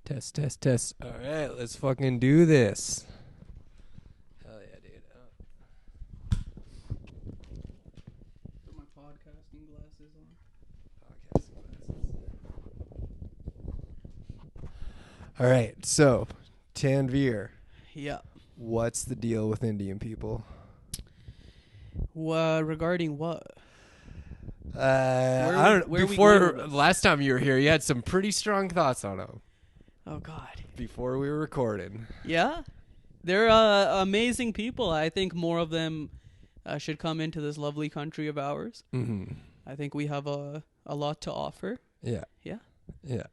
Test. All right, let's fucking do this. Hell yeah, dude. Put my podcasting glasses on. All right, so Tanvir, Yeah. what's the deal with Indian people? Regarding what? I don't. where are we Before going with this? last time you were here, you had some pretty strong thoughts on them. Oh God. Before we were recording. Yeah. They're amazing people. I think more of them should come into this lovely country of ours. Mm-hmm. I think we have a lot to offer. Yeah. Yeah. Yeah.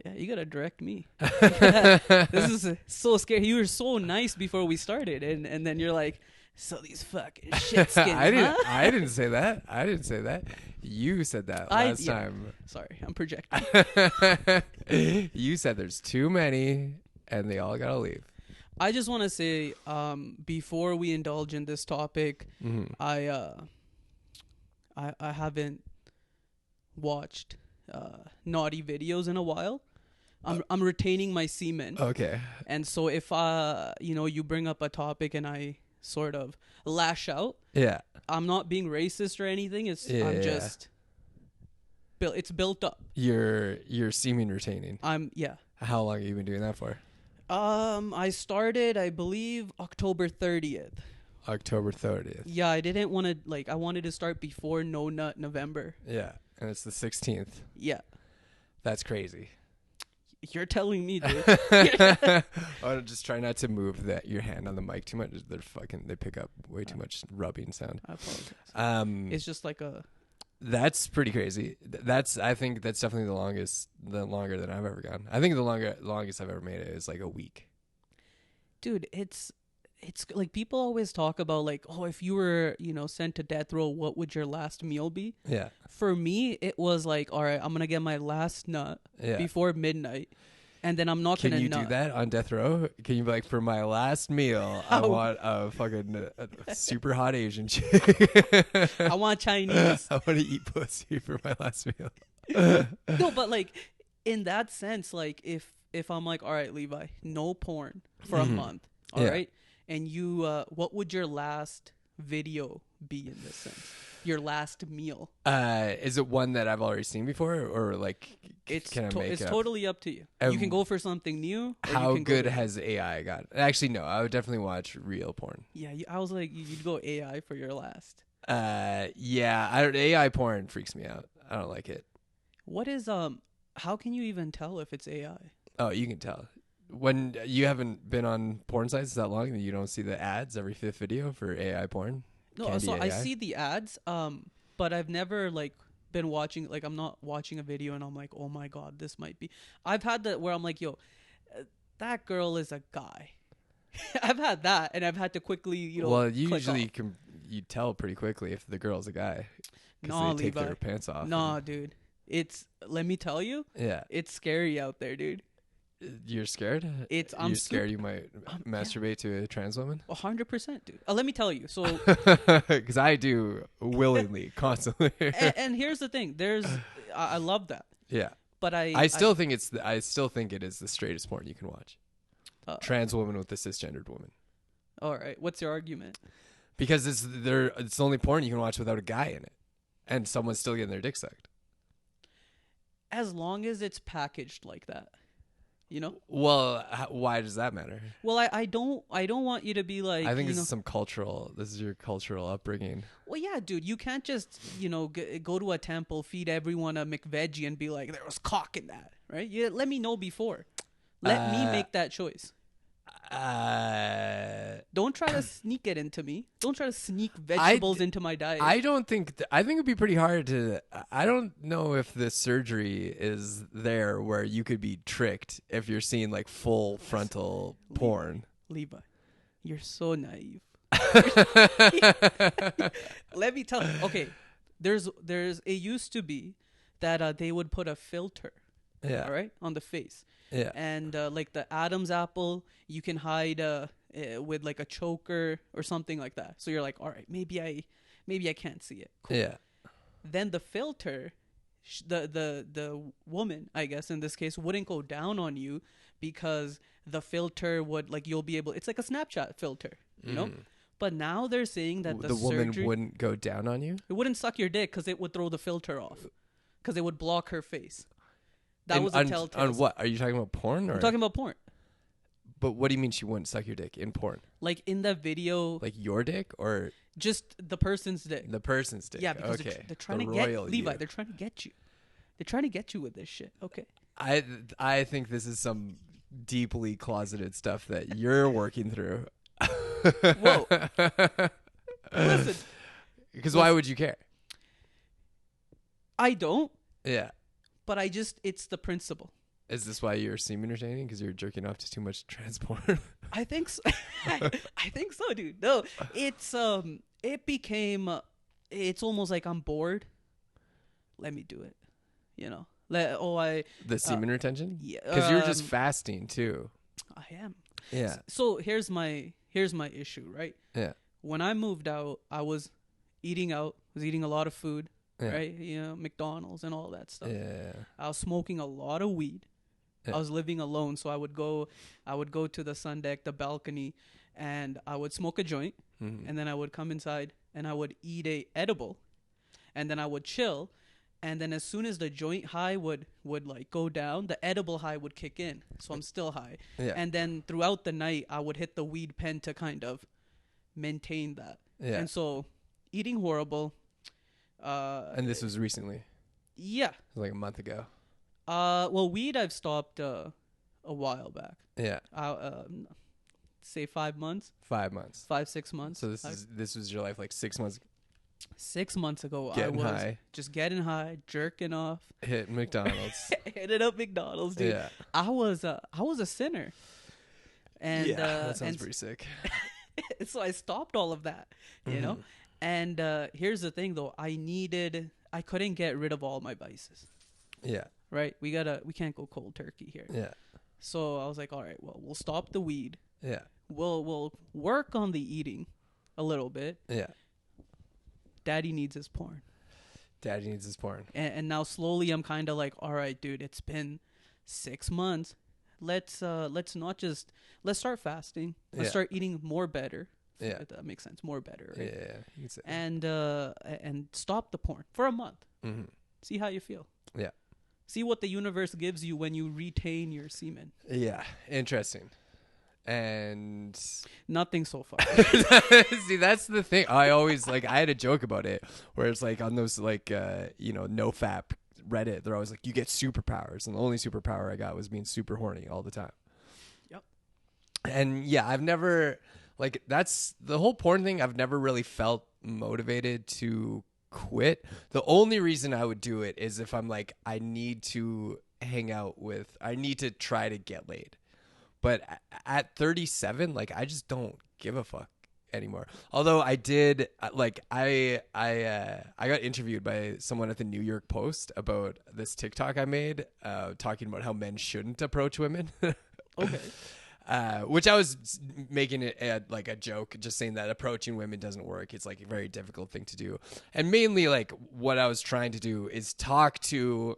Yeah, you gotta direct me. This is so scary. You were so nice before we started, and then you're like, so these fucking shit skins, I didn't say that. I didn't say that. You said that last time. Sorry, I'm projecting. You said there's too many, and they all gotta leave. I just want to say, before we indulge in this topic, Mm-hmm. I haven't watched naughty videos in a while. I'm retaining my semen. Okay. And so if you bring up a topic and I sort of lash out, Yeah. I'm not being racist or anything. It's built up. You're semen retaining. Yeah. How long have you been doing that for? I started, I believe, October 30th. October 30th. Yeah, I didn't want to I wanted to start before No Nut November. Yeah, and it's the 16th. Yeah. That's crazy. You're telling me, dude. Oh, just try not to move your hand on the mic too much. They pick up way too much rubbing sound. I apologize. It's just like That's pretty crazy. I think that's definitely the longer than I've ever gone. I think the longest I've ever made it is like a week. Dude, it's like people always talk about like, oh, if you were, sent to death row, what would your last meal be? Yeah. For me, it was like, all right, I'm going to get my last nut before midnight. And then I'm not going to nut. Can you do that on death row? Can you be like, for my last meal, I want a fucking super hot Asian chick. I want Chinese. I want to eat pussy for my last meal. No, but like in that sense, like if I'm like, all right, Levi, no porn for a month. All right. And you, what would your last video be in this sense? Your last meal? Is it one that I've already seen before, or like it's it's totally up to you. You can go for something new. Or how you can good has AI got? Actually, no. I would definitely watch real porn. Yeah, I was like, you'd go AI for your last. Yeah. AI porn freaks me out. I don't like it. What is How can you even tell if it's AI? Oh, you can tell. When you haven't been on porn sites that long, and you don't see the ads every fifth video for AI porn. No, so AI? I see the ads, but I've never been watching. Like, I'm not watching a video and I'm like, oh my god, this might be. I've had that where I'm like, yo, that girl is a guy. I've had that, and I've had to quickly, Well, you usually you tell pretty quickly if the girl's a guy. No, they take their pants off. No, dude, let me tell you. Yeah, it's scary out there, dude. You're scared? I'm scared you might masturbate to a trans woman? 100%, dude. Let me tell you. So, because I do willingly, constantly. and here's the thing. I love that. Yeah, but I still think it is the straightest porn you can watch. Trans woman with a cisgendered woman. All right. What's your argument? Because it's the only porn you can watch without a guy in it, and someone's still getting their dick sucked. As long as it's packaged like that. Well, why does that matter? Well, I don't want you to be like. I think this is your cultural upbringing. Well, yeah, dude, you can't just go to a temple, feed everyone a McVeggie, and be like, there was cock in that, right? Let me know before. Let me make that choice. Don't try to sneak it into me. Don't try to sneak vegetables into my diet. I think it'd be pretty hard to. I don't know if the surgery is there where you could be tricked if you're seeing like full frontal porn. Levi, you're so naive. Let me tell you. Okay, it used to be that they would put a filter. Yeah. All right, on the face. Yeah. And like the Adam's apple, you can hide with like a choker or something like that. So you're like, all right, maybe I can't see it. Cool. Yeah. Then the filter, the woman, I guess in this case, wouldn't go down on you because the filter would like you'll be able. It's like a Snapchat filter, you know. But now they're saying that The woman surgery, wouldn't go down on you. it wouldn't suck your dick because it would throw the filter off because it would block her face. That And was a telltale. on what? Are you talking about porn? Or? I'm talking about porn. But what do you mean she wouldn't suck your dick in porn? Like in the video, Like your dick or just the person's dick. the person's dick? Yeah, because okay. they're trying The to get royal Levi. you. They're trying to get you. They're trying to get you with this shit. Okay. I think this is some deeply closeted stuff that you're working through. Whoa. Listen. Because why would you care? I don't, Yeah. but it's the principle. Is this why you're semen retaining? Because you're jerking off to too much transport? I think so. I think so, dude. No, it became, it's almost like I'm bored. Let me do it. You know. The semen retention? Yeah. Because you're just fasting too. I am. Yeah. So here's my issue, right? Yeah. When I moved out, I was eating out. Was eating a lot of food, Yeah. right? You know, McDonald's and all that stuff. Yeah. I was smoking a lot of weed. Yeah. I was living alone, so I would go to the sun deck, the balcony, and I would smoke a joint, and then I would come inside and I would eat a edible, and then I would chill, and then as soon as the joint high would like go down, the edible high would kick in, so I'm still high, Yeah. and then throughout the night I would hit the weed pen to kind of maintain that, Yeah. and so eating horrible. And this was recently. Yeah. It was like a month ago. Well, weed I've stopped a while back. Yeah. Say 5 months, 5 months. 5-6 months. So this was your life like 6 months 6 months ago. Getting I was high. just getting high, jerking off, hitting McDonald's. hitting up McDonald's, dude. Yeah. I was a sinner, and yeah, that sounds and pretty sick. so I stopped all of that, you know. And here's the thing, though. I couldn't get rid of all my vices. Yeah. Right? We can't go cold turkey here. Yeah. So I was like, all right, well, we'll stop the weed. Yeah. We'll work on the eating a little bit. Yeah. Daddy needs his porn. Daddy needs his porn. And now slowly I'm kind of like, all right, dude, it's been 6 months. Let's start fasting. Let's start eating more better. Yeah. If that makes sense. More better. Right? Yeah. You can say. And stop the porn for a month. Mm-hmm. See how you feel. Yeah. See what the universe gives you when you retain your semen. Yeah. Interesting. And Nothing so far. see, that's the thing. I always I had a joke about it where it's like on those no fap Reddit, they're always like, you get superpowers, and the only superpower I got was being super horny all the time. Yep. And yeah, I've never that's the whole porn thing. I've never really felt motivated to quit. The only reason I would do it is if I'm like, I need to try to get laid. But at 37, I just don't give a fuck anymore. Although I did, I got interviewed by someone at the New York Post about this TikTok I made, talking about how men shouldn't approach women. Okay. Which I was making it a joke, just saying that approaching women doesn't work. It's a very difficult thing to do. And mainly what I was trying to do is talk to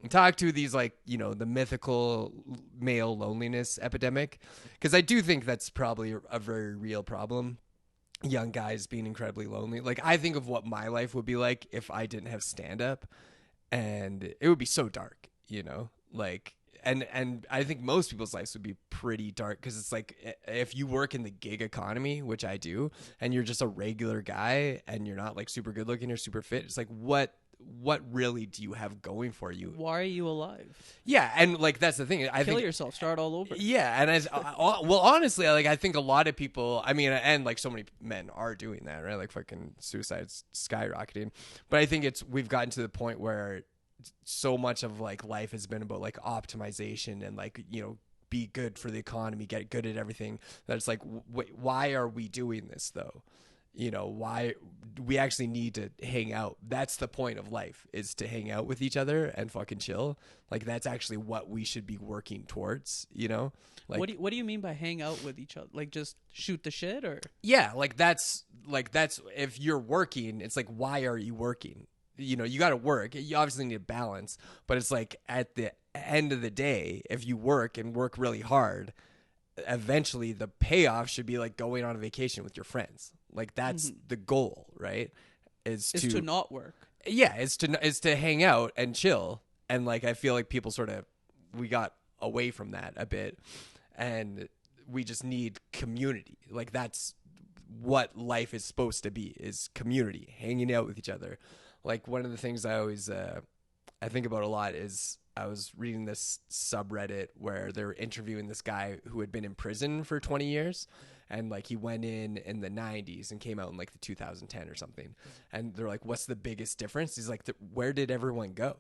these the mythical male loneliness epidemic, because I do think that's probably a very real problem. Young guys being incredibly lonely. I think of what my life would be like if I didn't have stand up, and it would be so dark, and I think most people's lives would be pretty dark, because it's if you work in the gig economy, which I do, and you're just a regular guy and you're not super good looking or super fit, it's what really do you have going for you? Why are you alive? Yeah, and that's the thing. I Kill think yourself, start all over. Yeah, and well, honestly, I think a lot of people. I mean, and so many men are doing that, right? Fucking suicide's skyrocketing. But I think we've gotten to the point where so much of life has been about optimization and be good for the economy, get good at everything. That it's why are we doing this though? Why we actually need to hang out. That's the point of life, is to hang out with each other and fucking chill. That's actually what we should be working towards, What do you mean by hang out with each other? Just shoot the shit, or? Yeah, that's if you're working, it's why are you working? you know, you got to work. You obviously need a balance, but it's like at the end of the day, if you work and work really hard, eventually the payoff should be like going on a vacation with your friends. Like that's the goal, right? Is to not work. Yeah, is to hang out and chill. And like I feel like people sort of we got away from that a bit, and we just need community. Like that's what life is supposed to be, is community, hanging out with each other. Like one of the things I always I think about a lot is I was reading this subreddit where they were interviewing this guy who had been in prison for 20 years. And like he went in the 90s and came out in like the 2010 or something. And they're like, what's the biggest difference? He's like, where did everyone go?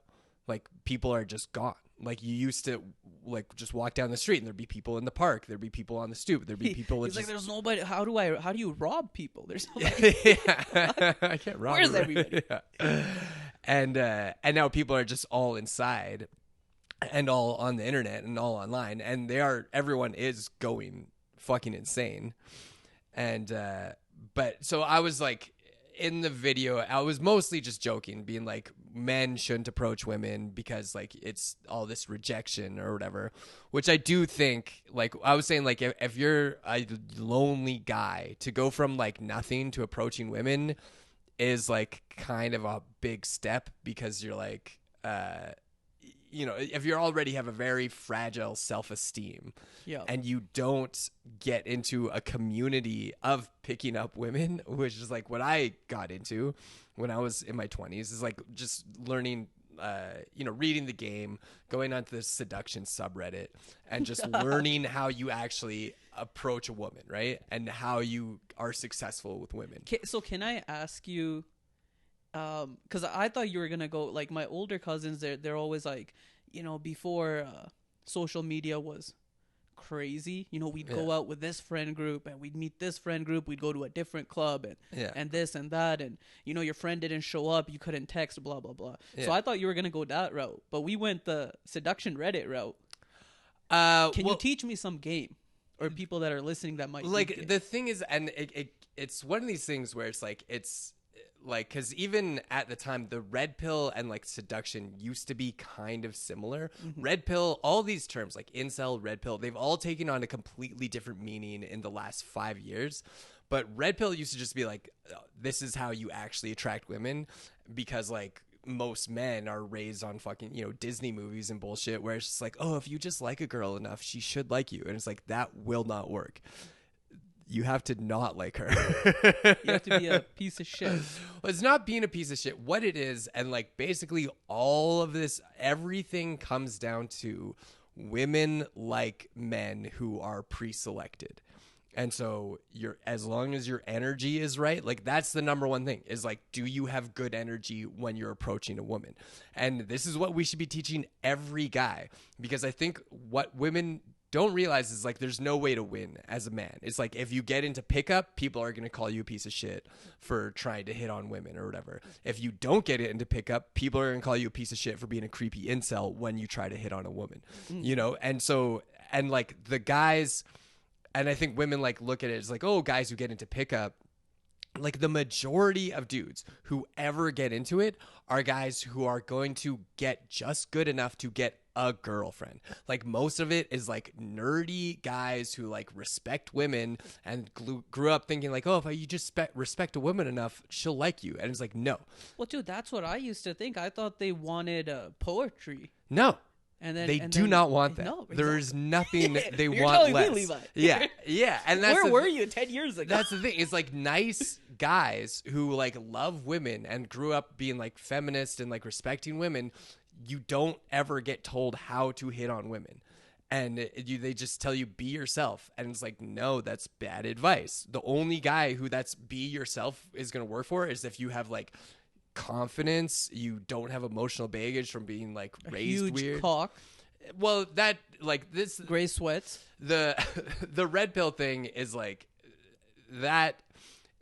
Like people are just gone. Like you used to like just walk down the street and there'd be people in the park. There'd be people on the stoop. There'd be people. He's just... like, there's nobody. How do you rob people? There's nobody. Yeah. I can't rob. Where's everybody? Yeah. And now people are just all inside and all on the internet and all online. And everyone is going fucking insane. And but so I was like, in the video I was mostly just joking, being like men shouldn't approach women because like it's all this rejection or whatever, which I do think, like I was saying, like if you're a lonely guy, to go from like nothing to approaching women is like kind of a big step, because you're like you know, if you already have a very fragile self-esteem, and you don't get into a community of picking up women, which is like what I got into when I was in my 20s, is like just learning, you know, reading the game, going onto the seduction subreddit, and just learning how you actually approach a woman, right? And how you are successful with women. So can I ask you, because I thought you were gonna go like my older cousins. They're always like, you know, before social media was crazy, you know, we'd go out with this friend group and we'd meet this friend group. We'd go to a different club and this and that, and you know, your friend didn't show up, you couldn't text, blah blah blah. So I thought you were gonna go that route, but we went the seduction Reddit route. Can you teach me some game, or people that are listening that might like the thing is, and it's one of these things where it's like, because even at the time, the red pill and like seduction used to be kind of similar. Red pill, all these terms like incel, red pill, they've all taken on a completely different meaning in the last 5 years. But red pill used to just be like, this is how you actually attract women, because like most men are raised on fucking, you know, Disney movies and bullshit, where it's just like, oh, if you just like a girl enough, she should like you. And it's like, that will not work. You have to not like her. You have to be a piece of shit. Well, it's not being a piece of shit. What it is, and like basically all of this, everything comes down to women like men who are pre-selected. And so as long as your energy is right, like that's the number one thing, is like, do you have good energy when you're approaching a woman? And this is what we should be teaching every guy, because I think what women don't realize is like, there's no way to win as a man. It's like, if you get into pickup, people are going to call you a piece of shit for trying to hit on women or whatever. If you don't get into pickup, people are going to call you a piece of shit for being a creepy incel when you try to hit on a woman, you know? And so, and like the guys, and I think women like look at it as like, oh, guys who get into pickup, like the majority of dudes who ever get into it are guys who are going to get just good enough to get a girlfriend. Like most of it is like nerdy guys who like respect women and grew up thinking like, oh, if you just respect a woman enough, she'll like you. And it's like, no. Well, dude, that's what I used to think. I thought they wanted poetry. No. And then they do not want that. No, exactly. There is nothing they You're want telling less. Me, Levi. Yeah, yeah. And that's where were you 10 years ago? That's the thing. It's like nice guys who like love women and grew up being like feminist and like respecting women. You don't ever get told how to hit on women, and they just tell you be yourself. And it's like, no, that's bad advice. The only guy who that's be yourself is going to work for is if you have like confidence, you don't have emotional baggage from being like raised huge weird. Cock. Well, that like this gray sweats. The red pill thing is like that.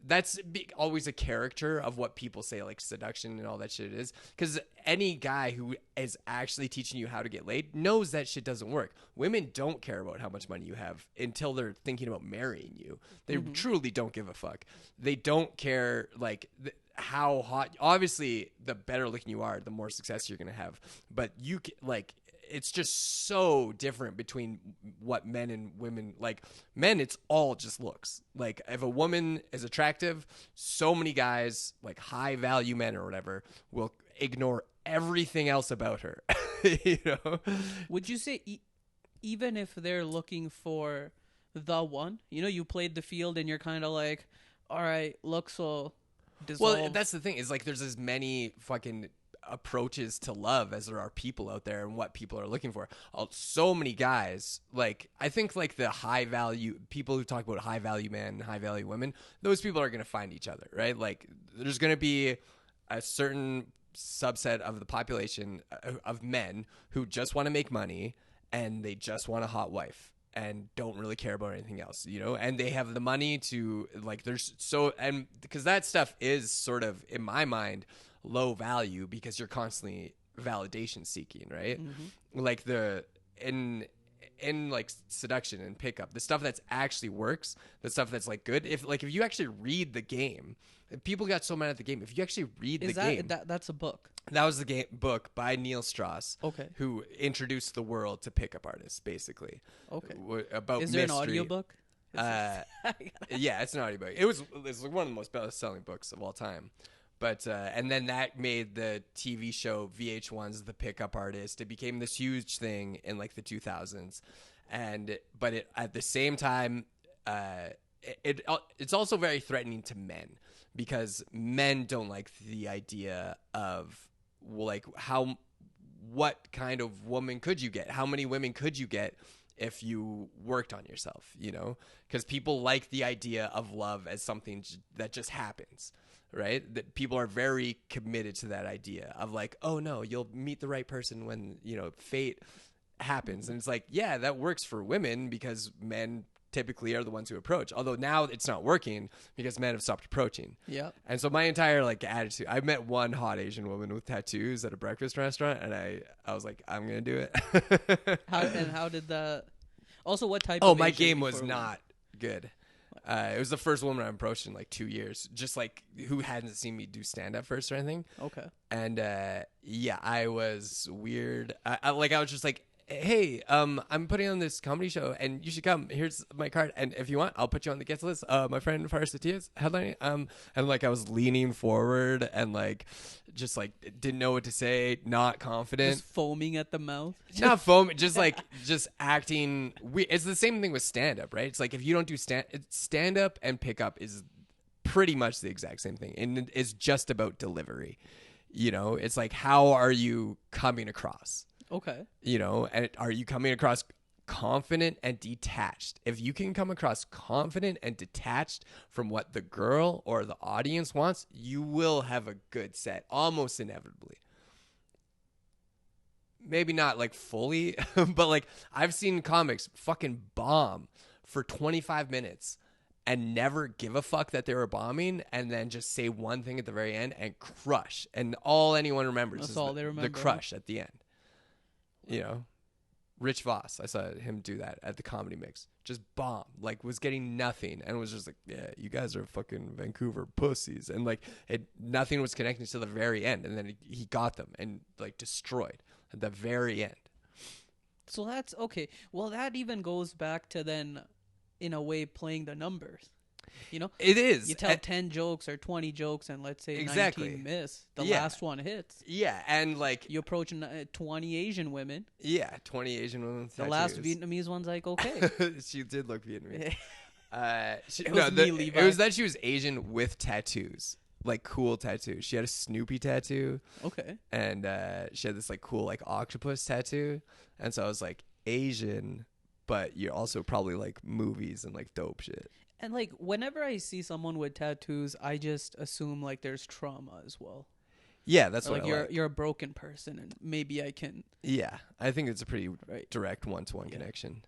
That's always a character of what people say, like seduction and all that shit is. Because any guy who is actually teaching you how to get laid knows that shit doesn't work. Women don't care about how much money you have until they're thinking about marrying you. They truly don't give a fuck. They don't care like how hot. Obviously, the better looking you are, the more success you're gonna have. But like, it's just so different between what men and women like. Men, it's all just looks. Like, if a woman is attractive, so many guys, like high value men or whatever, will ignore everything else about her. You know? Would you say even if they're looking for the one, you played the field and you're kind of like, all right, looks will dissolve. Well, that's the thing, is like there's as many fucking approaches to love as there are people out there and what people are looking for. So many guys, like, I think like the high value people who talk about high value men and high value women, those people are going to find each other, right? Like, there's going to be a certain subset of the population of men who just want to make money and they just want a hot wife and don't really care about anything else, and they have the money to, like, and because that stuff is sort of, in my mind, low value because you're constantly validation seeking, right? Like in like seduction and pickup, the stuff that's actually works, the stuff that's like good, if you actually read the game, people got so mad at the game, if you actually read the game, that's a book. That was the book by Neil Strauss, okay, who introduced the world to pickup artists, basically. Okay. About is there mystery. an audiobook? Yeah, it's an audiobook. It's one of the most best-selling books of all time. But and then that made the TV show VH1's The Pickup Artist. It became this huge thing in like the 2000s, but at the same time, it's also very threatening to men because men don't like the idea of, well, like, what kind of woman could you get? How many women could you get if you worked on yourself? Because people like the idea of love as something that just happens. Right? That people are very committed to that idea of like, oh no, you'll meet the right person when, fate happens. And it's like, yeah, that works for women because men typically are the ones who approach. Although now it's not working because men have stopped approaching. Yeah. And so my entire like attitude, I met one hot Asian woman with tattoos at a breakfast restaurant and I was like, I'm going to do it. How did that, also what type of Asian my game was before not good. It was the first woman I approached in like 2 years, just like who hadn't seen me do stand up first or anything. Okay. And yeah, I was weird. I was just like, hey, I'm putting on this comedy show and you should come. Here's my card. And if you want, I'll put you on the guest list. My friend Faris Satia's headlining. And like I was leaning forward and like just like didn't know what to say, not confident. Just foaming at the mouth. Not foaming, just acting weird. It's the same thing with stand up, right? It's like if you don't do stand up and pickup is pretty much the exact same thing. And it's just about delivery. It's like, how are you coming across? Okay. And are you coming across confident and detached? If you can come across confident and detached from what the girl or the audience wants, you will have a good set, almost inevitably. Maybe not like fully, but like I've seen comics fucking bomb for 25 minutes and never give a fuck that they were bombing and then just say one thing at the very end and crush. And all anyone remembers is the crush at the end. Rich Voss, I saw him do that at the Comedy Mix. Just bomb, like was getting nothing and was just like, yeah, you guys are fucking Vancouver pussies. And like nothing was connecting to the very end. And then he got them and like destroyed at the very end. So that's okay. Well, that even goes back to then, in a way, playing the numbers. It is. You tell 10 jokes or 20 jokes and let's say 19 miss. The last one hits. Yeah, and like you approach 20 Asian women. Yeah, 20 Asian women with the last Vietnamese one's like, okay. She did look Vietnamese. Levi. It was that she was Asian with tattoos. Like cool tattoos. She had a Snoopy tattoo. Okay. And she had this like cool like octopus tattoo. And so I was like, Asian, but you're also probably like movies and like dope shit. And like whenever I see someone with tattoos, I just assume like there's trauma as well. Yeah, that's or what like I like. You're a broken person, and maybe I can. Yeah, I think it's a pretty direct one-to-one connection.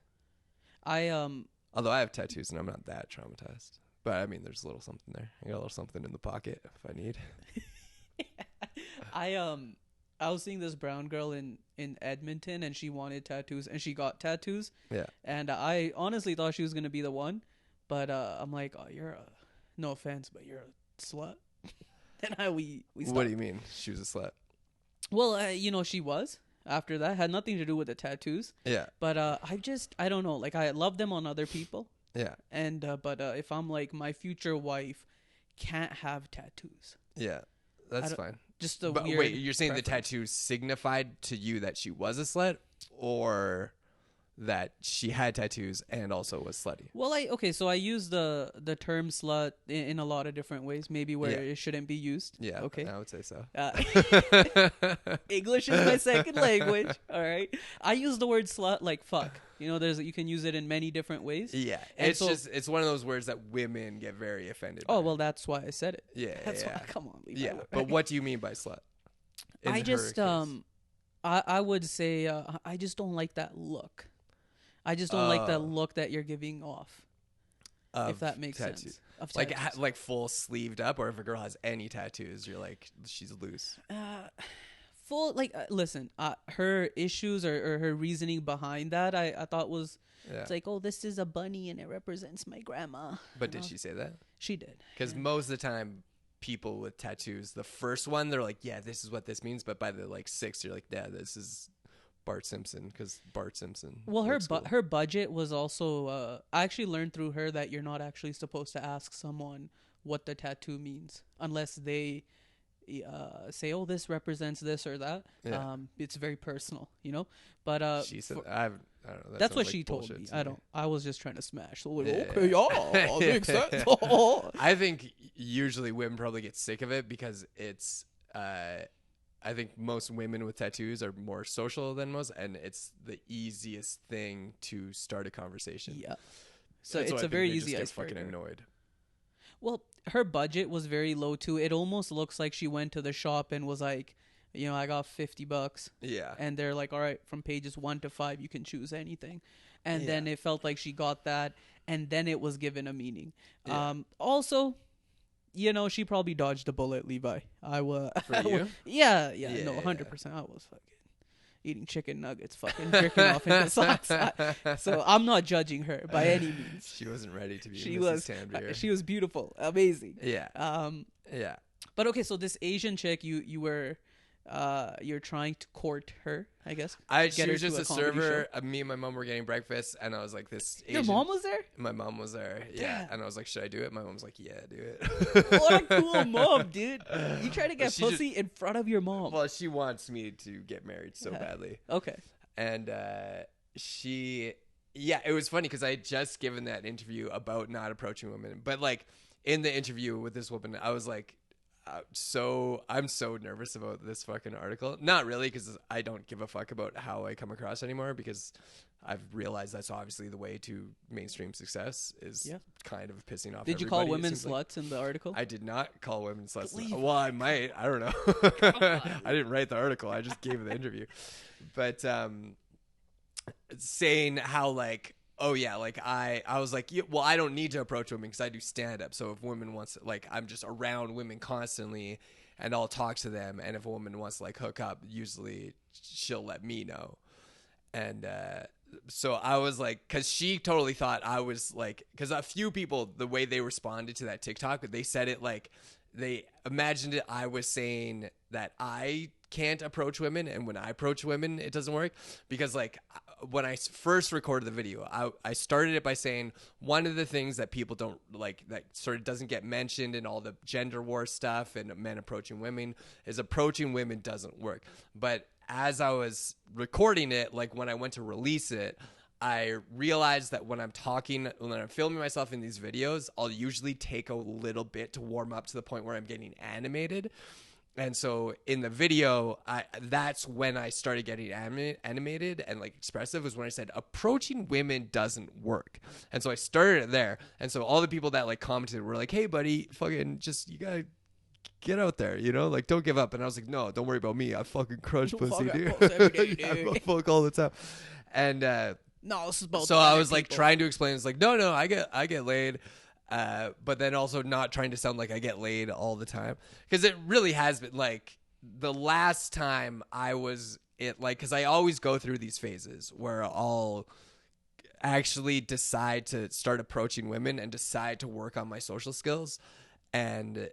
Although I have tattoos and I'm not that traumatized, but I mean, there's a little something there. I got a little something in the pocket if I need. I was seeing this brown girl in Edmonton, and she wanted tattoos, and she got tattoos. Yeah. And I honestly thought she was gonna be the one. But I'm like, oh, no offense, but you're a slut. and we stopped. What do you mean? She was a slut. Well, you know, she was. After that, had nothing to do with the tattoos. Yeah. But I don't know. Like, I love them on other people. Yeah. And but if I'm like, my future wife can't have tattoos. Yeah. That's fine. Just a But weird. wait, you're saying preference. the tattoo signified to you that she was a slut, or that she had tattoos and also was slutty? Well, so I use the term slut in a lot of different ways. Maybe where Yeah. it shouldn't be used. Yeah. Okay. I would say so. English is my second language. All right. I use the word slut like fuck. You know, you can use it in many different ways. Yeah. And It's one of those words that women get very offended by. Oh well, that's why I said it. Yeah. That's yeah. why. Come on, Levi. Yeah. But what do you mean by slut? In I her just case. I would say I just don't like that look. I just don't like that look that you're giving off. Of if that makes tattoo. sense. Of Like tattoos. like full sleeved up, or if a girl has any tattoos, you're like, she's loose. Full like listen, her issues or her reasoning behind that I thought was it's like, oh, this is a bunny and it represents my grandma. But did she say that? She did. Because most of the time, people with tattoos, the first one, they're like, yeah, this is what this means. But by the like sixth, you're like, yeah, this is Bart Simpson, because Bart Simpson. Well, looks cool. her budget was also. I actually learned through her that you're not actually supposed to ask someone what the tattoo means unless they say, "Oh, this represents this or that." Yeah. It's very personal, you know. But She said, I don't know. That that's what sounds she like told bullshit me. to I don't. I was just trying to smash. So like, Yeah. okay, yeah, makes sense. I think usually women probably get sick of it because it's. I think most women with tattoos are more social than most, and it's the easiest thing to start a conversation. Yeah. So And it's I a think very they just easy get icebreaker. fucking annoyed. Well, her budget was very low too. It almost looks like she went to the shop and was like, you know, I got $50. Yeah. And they're like, all right, from pages 1 to 5, you can choose anything. And then it felt like she got that, and then it was given a meaning. Yeah. Also, you know, she probably dodged a bullet, Levi. For you? Yeah, Yeah, no, yeah. 100%. I was fucking eating chicken nuggets, fucking jerking off into socks. So I'm not judging her by any means. She wasn't ready to be She Mrs. was, Tanvir. she was beautiful, amazing. Yeah. Yeah. But okay, so this Asian chick, you were, you're trying to court her, I guess. She Get her was to just a comedy server. Me and my mom were getting breakfast, and I was like, "This Asian." Your mom was there? My mom was there. Yeah, Damn. and I was like, "Should I do it?" My mom's like, "Yeah, do it." What a cool mom, dude. You try to get She pussy in front of your mom. Well, she wants me to get married so badly, Okay. and it was funny because I had just given that interview about not approaching women, but like in the interview with this woman, I was like. I'm so nervous about this fucking article. Not really, because I don't give a fuck about how I come across anymore, because I've realized that's obviously the way to mainstream success is kind of pissing off Did you everybody, call it women seems like. sluts in the article? I did not call women sluts. Leave. Well, I might. I don't know. I didn't write the article. I just gave the interview. But saying how like, oh yeah, like I was like, well, I don't need to approach women because I do stand up. So if women wants, like, I'm just around women constantly, and I'll talk to them. And if a woman wants to like hook up, usually she'll let me know. And so I was like, because she totally thought I was like, because a few people, the way they responded to that TikTok, they said it like they imagined it. I was saying that I can't approach women, and when I approach women, it doesn't work, because like when I first recorded the video, I started it by saying one of the things that people don't like, that sort of doesn't get mentioned in all the gender war stuff and men approaching women, is approaching women doesn't work. But as I was recording it, like when I went to release it, I realized that when I'm filming myself in these videos, I'll usually take a little bit to warm up to the point where I'm getting animated. And so in the video, that's when I started getting animated and like expressive, was when I said approaching women doesn't work. And so I started it there. And so all the people that like commented were like, hey buddy, fucking just, you gotta get out there, you know, like don't give up. And I was like, no, don't worry about me. I fucking crush pussy, dude. I fuck all the time. And no, this is about so I was like trying to explain. It's like, no, I get laid. But then also not trying to sound like I get laid all the time, because it really has been like the last time I was it, like, because I always go through these phases where I'll actually decide to start approaching women and decide to work on my social skills, and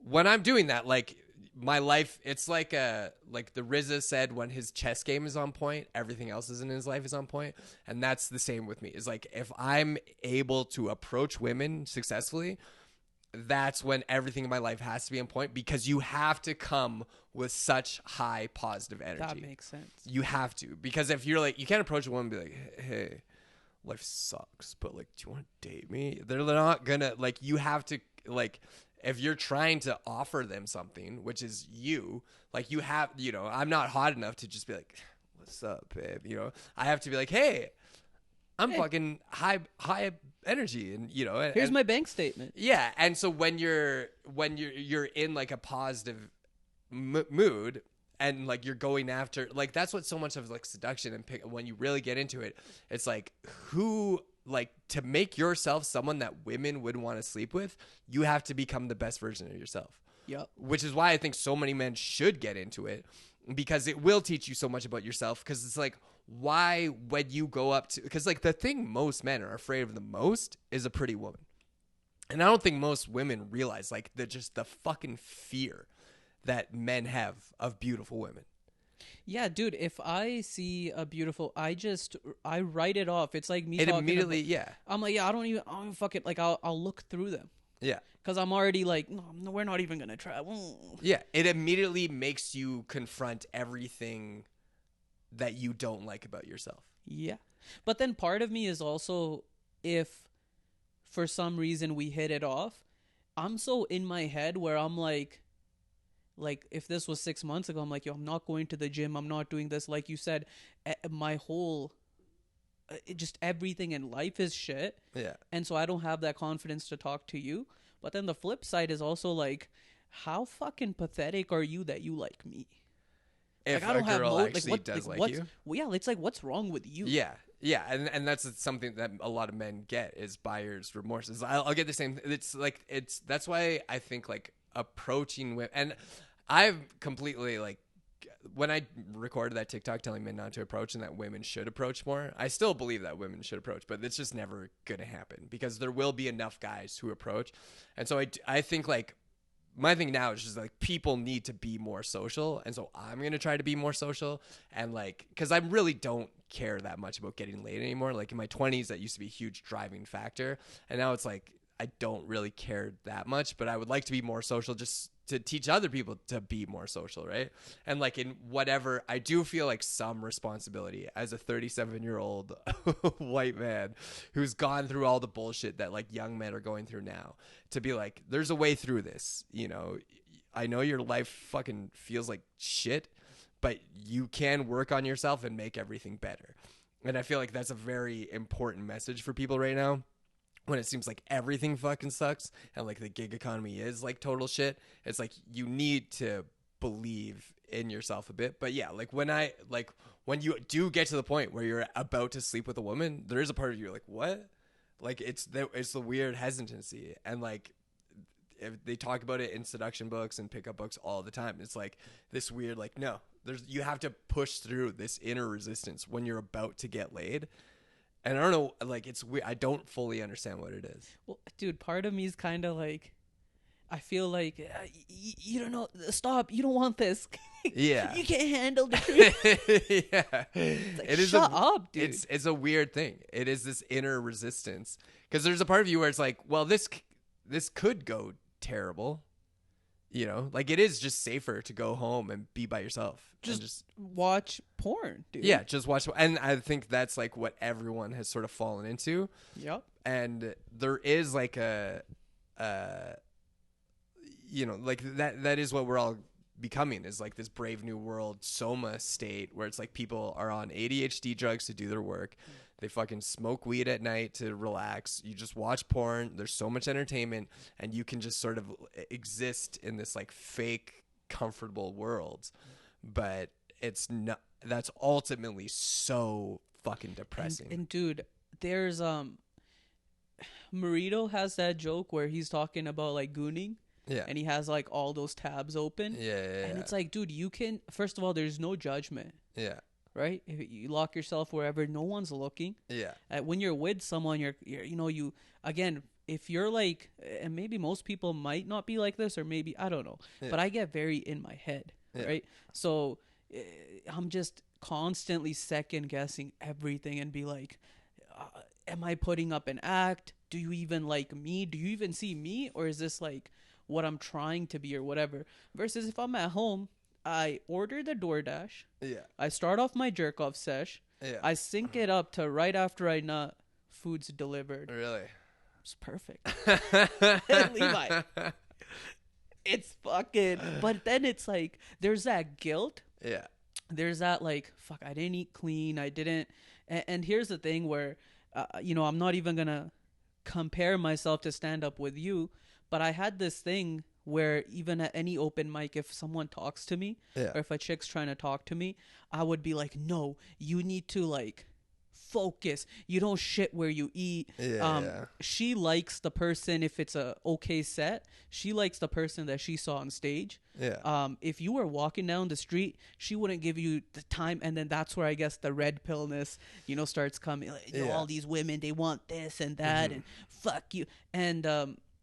when I'm doing that, like my life, it's like the RZA said, when his chess game is on point, everything else in his life is on point. And that's the same with me. It's like, if I'm able to approach women successfully, that's when everything in my life has to be on point, because you have to come with such high positive energy. That makes sense. You have to, because if you're like, you can't approach a woman and be like, hey, life sucks, but like, do you want to date me? They're not gonna, like, you have to, like, if you're trying to offer them something, which is you, like, you have, you know, I'm not hot enough to just be like, what's up, babe? You know, I have to be like, hey, I'm fucking high energy, and you know, here's my bank statement. Yeah, and so when you're in like a positive mood, and like you're going after, like, that's what so much of like seduction and when you really get into it, it's like, who, like, to make yourself someone that women would want to sleep with, you have to become the best version of yourself. Yep. Which is why I think so many men should get into it, because it will teach you so much about yourself. Because it's like, why, when you go up to, because like the thing most men are afraid of the most is a pretty woman. And I don't think most women realize like the fucking fear that men have of beautiful women. Yeah, dude, if I see a beautiful, I write it off. It's like me It talking immediately, about, yeah. I'm like, yeah, I don't even fuck it. Like, I'll look through them. Yeah. Because I'm already like, no, we're not even going to try. Yeah. It immediately makes you confront everything that you don't like about yourself. Yeah. But then part of me is also, if for some reason we hit it off, I'm so in my head where I'm like if this was 6 months ago, I'm like, yo, I'm not going to the gym. I'm not doing this. Like you said, my whole, just everything in life is shit. Yeah. And so I don't have that confidence to talk to you. But then the flip side is also like, how fucking pathetic are you that you like me? If like, I don't a girl have actually does like you. Well, yeah, it's like, what's wrong with you? Yeah. Yeah, and that's something that a lot of men get, is buyer's remorse. I'll get the same. It's like, that's why I think like approaching women, and I've completely, like, when I recorded that TikTok telling men not to approach and that women should approach more, I still believe that women should approach, but it's just never gonna happen, because there will be enough guys who approach. And so I think like my thing now is just like, people need to be more social, and so I'm going to try to be more social, and like, because I really don't care that much about getting laid anymore. Like in my 20s, that used to be a huge driving factor, and now it's like, I don't really care that much, but I would like to be more social, just to teach other people to be more social, right? And like, in whatever, I do feel like some responsibility as a 37-year-old white man who's gone through all the bullshit that like young men are going through now, to be like, there's a way through this. You know, I know your life fucking feels like shit, but you can work on yourself and make everything better. And I feel like that's a very important message for people right now, when it seems like everything fucking sucks and like the gig economy is like total shit. It's like, you need to believe in yourself a bit. But yeah, like when you do get to the point where you're about to sleep with a woman, there is a part of you like, what? Like, it's the weird hesitancy. And like, if they talk about it in seduction books and pickup books all the time, it's like this weird, like, no, you have to push through this inner resistance when you're about to get laid. And I don't know, like, it's weird. I don't fully understand what it is. Well, dude, part of me is kind of like, I feel like, you don't know, stop, you don't want this. Yeah. You can't handle the truth. Yeah. Like, shut up, dude. It's a weird thing. It is this inner resistance. Because there's a part of you where it's like, well, this could go terrible. You know, like, it is just safer to go home and be by yourself. Just watch porn, dude. Yeah, just watch. And I think that's like what everyone has sort of fallen into. Yep. And there is like you know, like that is what we're all becoming, is like this brave new world soma state, where it's like people are on ADHD drugs to do their work. They fucking smoke weed at night to relax. You just watch porn. There's so much entertainment, and you can just sort of exist in this like fake comfortable world. But it's not, that's ultimately so fucking depressing. And dude, there's Marito has that joke where he's talking about like gooning. Yeah. And he has like all those tabs open. Yeah. And it's like, dude, you can, first of all, there's no judgment. Yeah. Right? If you lock yourself wherever, no one's looking. Yeah. When you're with someone, you're you know, again, if you're like, and maybe most people might not be like this, or maybe I don't know, Yeah. but I get very in my head, Yeah. right? So I'm just constantly second guessing everything and be like, am I putting up an act? Do you even like me? Do you even see me? Or is this like what I'm trying to be or whatever? Versus if I'm at home, I order the DoorDash. Yeah. I start off my jerk off sesh. Yeah. I sync it up to right after I nut, food's delivered. Really? It's perfect. Levi. It's fucking. But then it's like, there's that guilt. Yeah. There's that like, fuck, I didn't eat clean. I didn't. And here's the thing where, I'm not even going to compare myself to stand up with you. But I had this thing where even at any open mic, if someone talks to me, Yeah. or if a chick's trying to talk to me, I would be like, no, you need to like focus. You don't shit where you eat. Yeah. She likes the person if it's a okay set. She likes the person that she saw on stage. Yeah. If you were walking down the street, she wouldn't give you the time, and then that's where I guess the red pillness, starts coming. Like, Yeah. all these women, they want this and that, and fuck you. And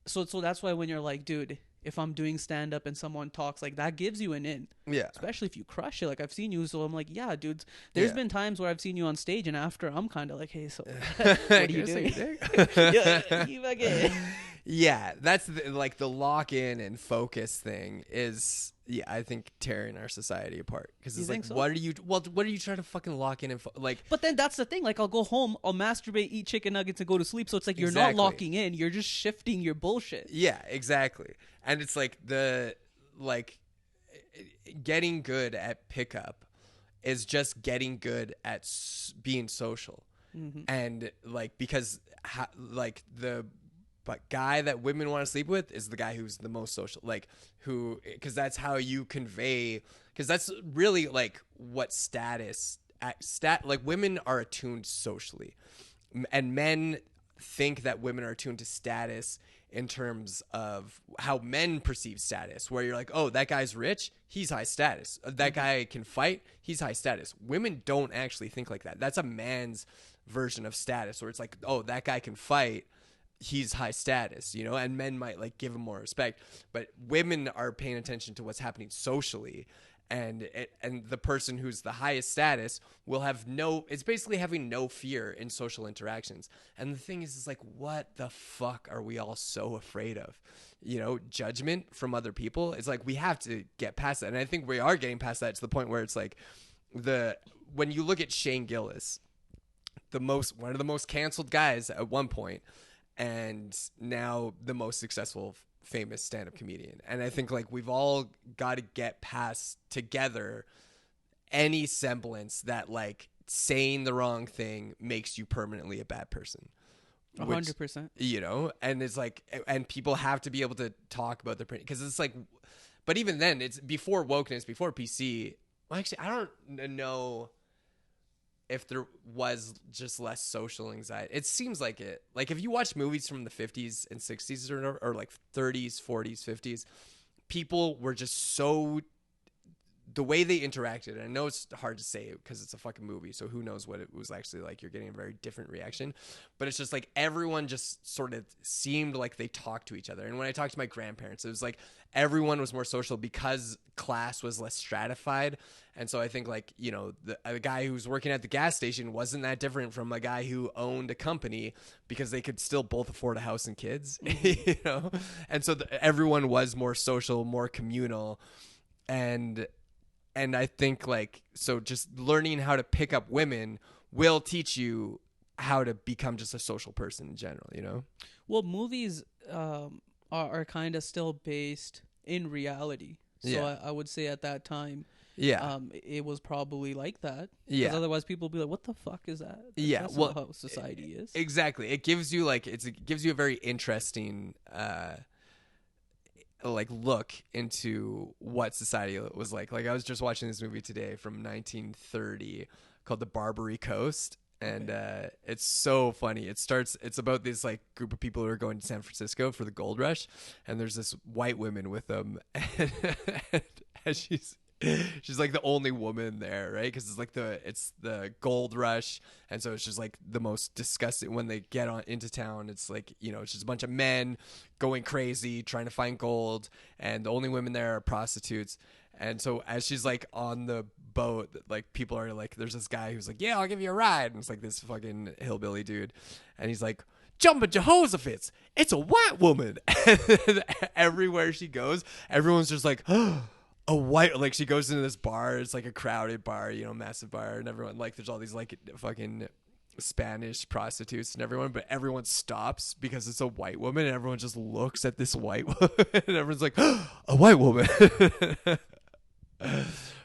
so that's why when you're like, dude, if I'm doing stand up and someone talks, like, that gives you an in. Yeah. Especially if you crush it. Like, I've seen you, so I'm like, yeah, dudes. There's Yeah. been times where I've seen you on stage, and after I'm kind of like, hey, so what are you doing? Yeah, you fucking. Yeah, that's the lock in and focus thing is, yeah, I think tearing our society apart because You it's like, think so? what are you trying to fucking lock in and like? But then that's the thing. Like, I'll go home, I'll masturbate, eat chicken nuggets, and go to sleep. So it's like you're Exactly. not locking in. You're just shifting your bullshit. Yeah, exactly. And it's like getting good at pickup is just getting good at being social, and like because the guy that women want to sleep with is the guy who's the most social, like because that's how you convey, because that's really like what like women are attuned socially, and men think that women are attuned to status in terms of how men perceive status, where you're like, oh, that guy's rich, he's high status. That guy can fight, he's high status. Women don't actually think like that. That's a man's version of status, where it's like, oh, that guy can fight, he's high status, and men might like give him more respect, but women are paying attention to what's happening socially, and the person who's the highest status will have it's basically having no fear in social interactions. And the thing is like, what the fuck are we all so afraid of? Judgment from other people. It's like we have to get past that, and I think we are getting past that to the point where it's like when you look at Shane Gillis, one of the most canceled guys at one point, and now the most successful famous stand-up comedian. And I think like we've all got to get past together any semblance that like saying the wrong thing makes you permanently a bad person. 100%. And it's like, and people have to be able to talk about their print, because it's like, but even then it's before wokeness, before PC. Well, actually, I don't know if there was just less social anxiety. It seems like it. Like if you watch movies from the 50s and 60s or like 30s, 40s, 50s, people were just so, the way they interacted, and I know it's hard to say because it's a fucking movie, so who knows what it was actually like. You're getting a very different reaction, but it's just like everyone just sort of seemed like they talked to each other. And when I talked to my grandparents, it was like everyone was more social because class was less stratified. And so I think like, a guy who's working at the gas station wasn't that different from a guy who owned a company, because they could still both afford a house and kids, And so everyone was more social, more communal. And I think like, so just learning how to pick up women will teach you how to become just a social person in general, Well, movies are kind of still based in reality. So Yeah. I would say at that time, Yeah. it was probably like that. Yeah. Because otherwise people would be like, what the fuck is that? Yeah, That's well, not how society is. Exactly. It gives you like, it gives you a very interesting, like look into what society was like. Like I was just watching this movie today from 1930 called The Barbary Coast. And it's so funny. It's about this like group of people who are going to San Francisco for the gold rush, and there's this white woman with them, and She's like the only woman there, right? Because it's the gold rush, and so it's just like the most disgusting when they get on into town. It's like, you know, it's just a bunch of men going crazy trying to find gold, and the only women there are prostitutes. And so as she's like on the boat, like people are like, there's this guy who's like, yeah, I'll give you a ride, and it's like this fucking hillbilly dude, and he's like, jumping Jehoshaphat's, it's a white woman. And everywhere she goes, everyone's just like, a white, like she goes into this bar, it's like a crowded bar, you know, massive bar, and everyone, like there's all these like fucking Spanish prostitutes and everyone, but everyone stops because it's a white woman, and everyone just looks at this white woman, and everyone's like, a white woman.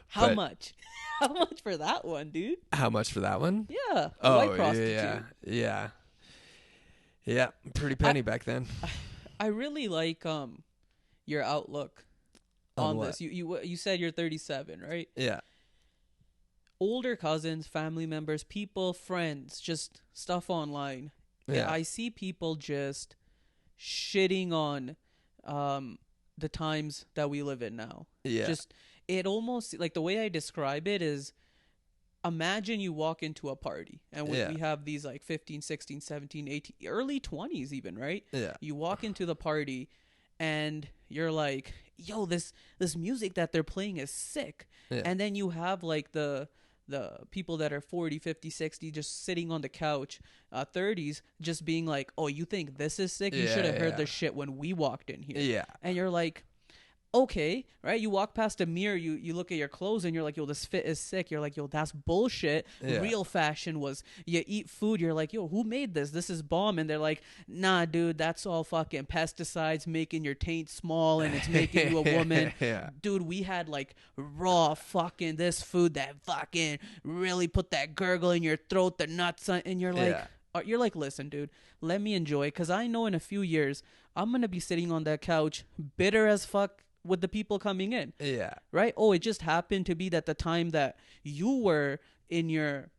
How much? How much for that one, dude? How much for that one? Yeah, a white prostitute. Yeah, pretty penny back then. I really like your outlook on this. You said you're 37, right? Yeah. Older cousins, family members, people, friends, just stuff online. Yeah. I see people just shitting on the times that we live in now. Yeah. Just, it almost, like the way I describe it is, imagine you walk into a party and we have these like 15, 16, 17, 18, early 20s even, right? Yeah. You walk into the party and you're like, yo, this music that they're playing is sick. Yeah. And then you have like the people that are 40, 50, 60 just sitting on the couch, 30s, just being like, oh, you think this is sick? You should have heard the shit when we walked in here. Yeah. And you're like, okay, right? You walk past a mirror, you look at your clothes, and you're like, yo, this fit is sick. You're like, yo, that's bullshit. Yeah. Real fashion was, you eat food, you're like, yo, who made this? This is bomb. And they're like, nah, dude, that's all fucking pesticides making your taint small, and it's making you a woman. Yeah. Dude, we had like raw fucking this food that fucking really put that gurgle in your throat, the nuts, and you're like, you're like, listen, dude, let me enjoy, because I know in a few years, I'm going to be sitting on that couch, bitter as fuck, with the people coming in. Yeah. Right? Oh, it just happened to be that the time that you were in your,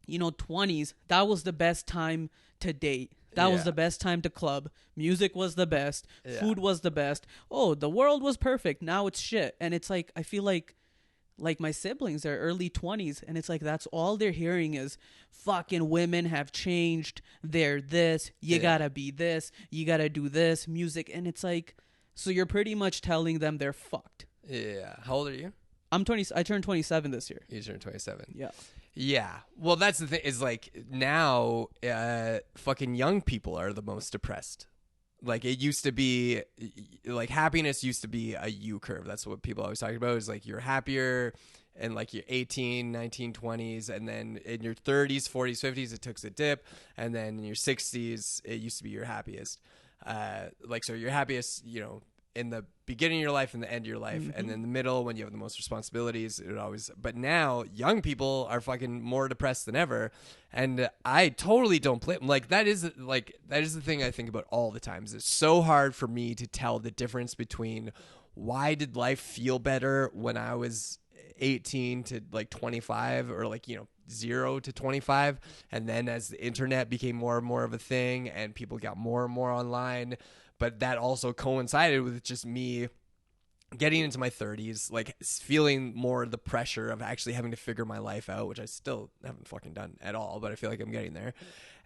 20s, that was the best time to date. That was the best time to club. Music was the best. Food was the best. Oh, the world was perfect. Now it's shit. And it's like, I feel like my siblings are early 20s, and it's like that's all they're hearing is fucking women have changed. They're this. You gotta be this. You gotta do this. Music. And it's like, so you're pretty much telling them they're fucked. Yeah. How old are you? I'm 20. I turned 27 this year. You turned 27. Yeah. Yeah. Well, that's the thing, is like now fucking young people are the most depressed. Like it used to be, like happiness used to be a U curve. That's what people always talk about, is like you're happier in like your 18, 19, 20s, and then in your 30s, 40s, 50s, it took a dip, and then in your 60s, it used to be your happiest. Like, so you're happiest, in the beginning of your life and the end of your life, and in the middle when you have the most responsibilities, it always. But now young people are fucking more depressed than ever, and I totally don't blame. Like that is the thing I think about all the times. It's so hard for me to tell the difference between why did life feel better when I was 18 to like 25, or like 0 to 25, and then as the internet became more and more of a thing and people got more and more online. But that also coincided with just me getting into my 30s, like feeling more the pressure of actually having to figure my life out, which I still haven't fucking done at all, but I feel like I'm getting there.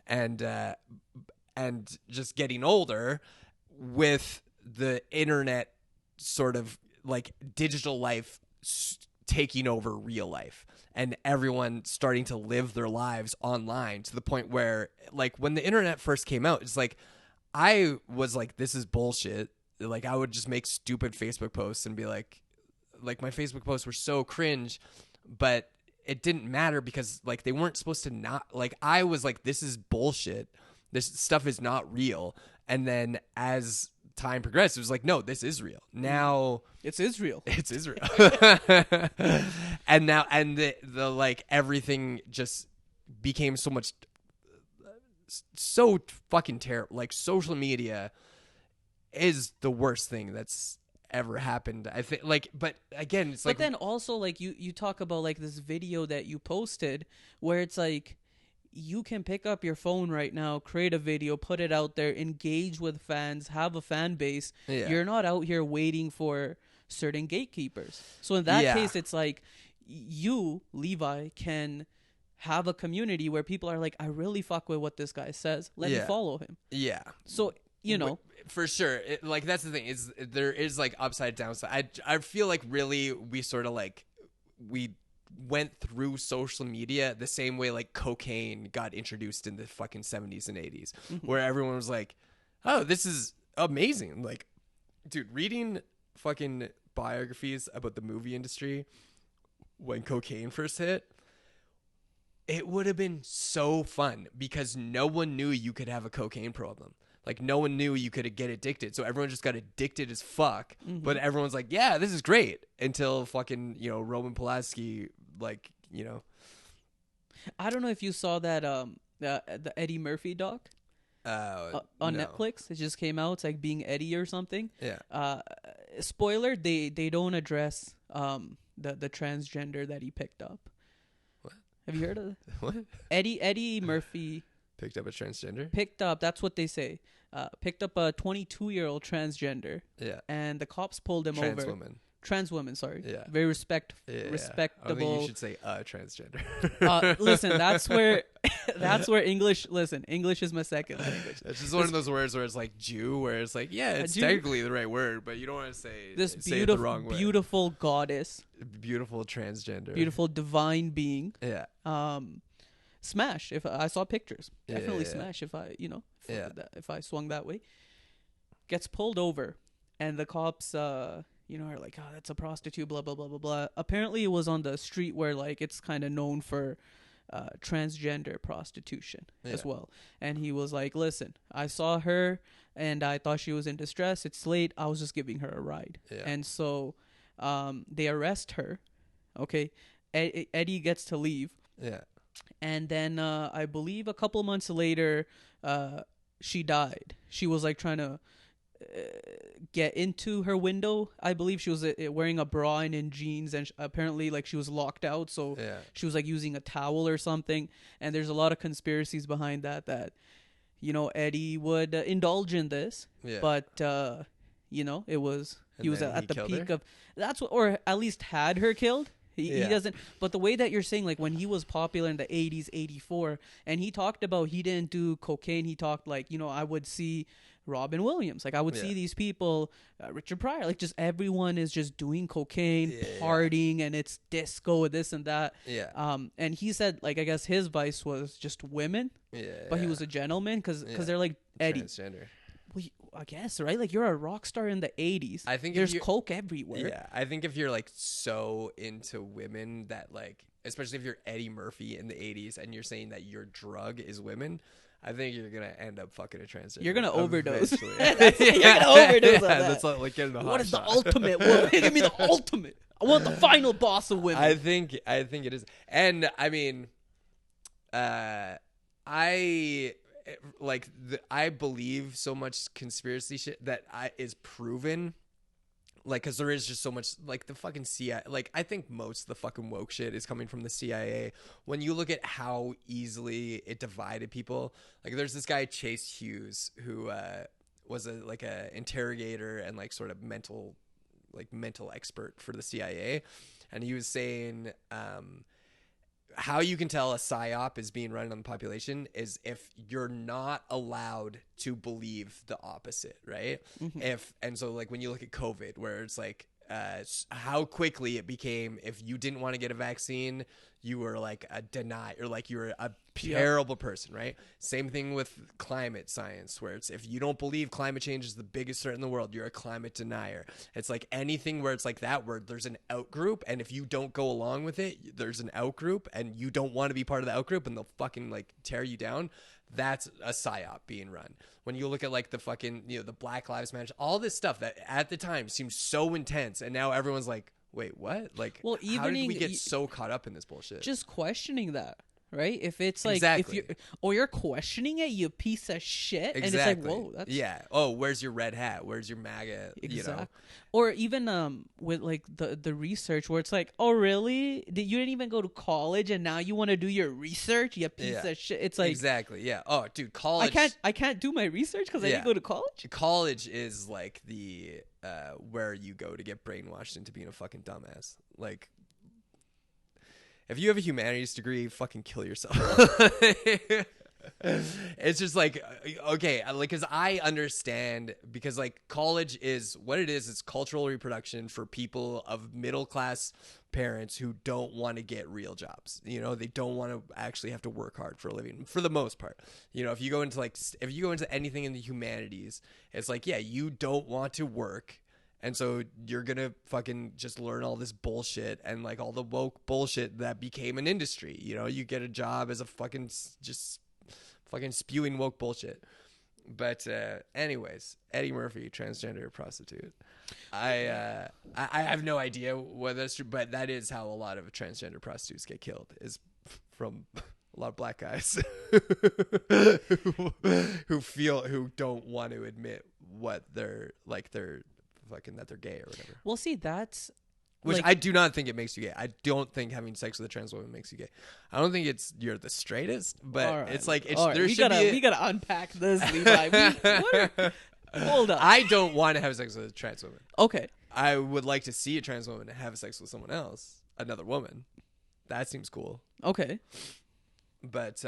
And just getting older with the internet sort of like digital life taking over real life, and everyone starting to live their lives online, to the point where, like, when the internet first came out, it's like I was like, this is bullshit. Like, I would just make stupid Facebook posts and be like my Facebook posts were so cringe, but it didn't matter because like they weren't supposed to not, like, I was like, this is bullshit. This stuff is not real. And then as time progressed, it was like, no, this is real. Now it's Israel. It's Israel. And now, and the like, everything just became so fucking terrible. Like, social media is the worst thing that's ever happened, I think. Like, but again, it's like, but then also, like, you talk about like this video that you posted where it's like, you can pick up your phone right now, create a video, put it out there, engage with fans, have a fan base. Yeah. You're not out here waiting for certain gatekeepers. So in that case, it's like you, Levi, can have a community where people are like, I really fuck with what this guy says. Let me follow him. Yeah. So, you know. For sure. Like, that's the thing. Is there is, like, upside, downside. I feel like really we sort of, like, we went through social media the same way like cocaine got introduced in the fucking 70s and 80s, where everyone was like, oh, this is amazing. Like, dude, reading fucking biographies about the movie industry when cocaine first hit, it would have been so fun because no one knew you could have a cocaine problem. Like, no one knew you could get addicted. So everyone just got addicted as fuck. But everyone's like, yeah, this is great. Until fucking, you know, Roman Polanski, like, you know. I don't know if you saw that the Eddie Murphy doc on Netflix. It just came out. It's like Being Eddie or something. Yeah. Spoiler, they don't address the transgender that he picked up. What? Have you heard of it? What? Eddie Murphy picked up a transgender? Picked up, that's what they say. Picked up a 22-year-old transgender. Yeah. And the cops pulled him over. Trans woman, sorry. Yeah. Very respectable. I think you should say transgender. Listen, that's where English is my second language. It's just one of those words where it's like Jew, where it's like, yeah, it's technically the right word, but you don't want to say it the wrong way. Beautiful goddess. Beautiful transgender. Beautiful divine being. Yeah. Smash. If I saw pictures, definitely smash. If I, if I swung that way, gets pulled over, and the cops, are like, oh, that's a prostitute, blah blah blah blah blah. Apparently, it was on the street where like it's kind of known for transgender prostitution as well. And he was like, listen, I saw her and I thought she was in distress. It's late. I was just giving her a ride. Yeah. And so they arrest her. Okay, Eddie gets to leave. Yeah. And then I believe a couple months later, she died. She was like trying to get into her window. I believe she was wearing a bra and in jeans, and apparently like she was locked out. So she was like using a towel or something. And there's a lot of conspiracies behind that Eddie would indulge in this. Yeah. But it was he was at the peak of that's what, or at least had her killed. He doesn't, but the way that you're saying, like when he was popular in the 80s, 84, and he talked about he didn't do cocaine. He talked like, I would see Robin Williams. Like I would see these people, Richard Pryor, like just everyone is just doing cocaine, partying, and it's disco, this and that. Yeah. And he said, like, I guess his vice was just women. Yeah. But he was a gentleman because they're like, Eddie. Transgender. Well, I guess, right? Like, you're a rock star in the 80s. I think there's coke everywhere. Yeah, I think if you're, like, so into women that, like, especially if you're Eddie Murphy in the 80s and you're saying that your drug is women, I think you're going to end up fucking a transgender. You're going to overdose. You're going to overdose on that. That's like getting a hot shot. What is the ultimate woman? Give me the ultimate. I want the final boss of women. I think it is. And, I mean, I believe so much conspiracy shit that is proven, like, because there is just so much, like, the fucking CIA, like, I think most of the fucking woke shit is coming from the CIA. When you look at how easily it divided people, like, there's this guy Chase Hughes who was a interrogator and like sort of mental expert for the CIA, and he was saying how you can tell a psyop is being run on the population is if you're not allowed to believe the opposite, right? Mm-hmm. And so like when you look at COVID, where it's like how quickly it became, if you didn't want to get a vaccine, you were like a deny, or like you were a terrible person, right? Same thing with climate science, where it's if you don't believe climate change is the biggest threat in the world, you're a climate denier. It's like anything where it's like that, where there's an out group, and if you don't go along with it, there's an out group, and you don't want to be part of the out group, and they'll fucking like tear you down. That's a psyop being run. When you look at like the fucking, the Black Lives Matter, all this stuff that at the time seemed so intense, and now everyone's like, wait, what? Like, well, how did we get so caught up in this bullshit? Just questioning that, right? If it's like Exactly. if you're questioning it, you piece of shit, and it's Exactly. like, whoa, that's Oh, where's your red hat? Where's your MAGA? exact. Or even with like the research where it's like, oh really? You didn't even go to college, and now you want to do your research? You piece of shit. It's like exactly. Yeah. Oh, dude, college. I can't do my research because I didn't go to college. College is like the where you go to get brainwashed into being a fucking dumbass. Like, if you have a humanities degree, fucking kill yourself. It's just like, okay, like, because I understand, because like college is what it is. It's cultural reproduction for people of middle class parents who don't want to get real jobs. They don't want to actually have to work hard for a living for the most part. If you go into anything in the humanities, it's like, yeah, you don't want to work. And so you're going to fucking just learn all this bullshit and like all the woke bullshit that became an industry. You get a job as a fucking spewing woke bullshit. But anyways, Eddie Murphy, transgender prostitute. I have no idea whether that's true, but that is how a lot of transgender prostitutes get killed, is from a lot of black guys who don't want to admit what they're fucking, that they're gay or whatever. Well, see, that's which like, I do not think it makes you gay. I don't think having sex with a trans woman makes you gay. I don't think you're the straightest, but it's like we gotta unpack this, Levi. Hold up. I don't want to have sex with a trans woman. Okay. I would like to see a trans woman have sex with someone else, another woman. That seems cool. Okay. But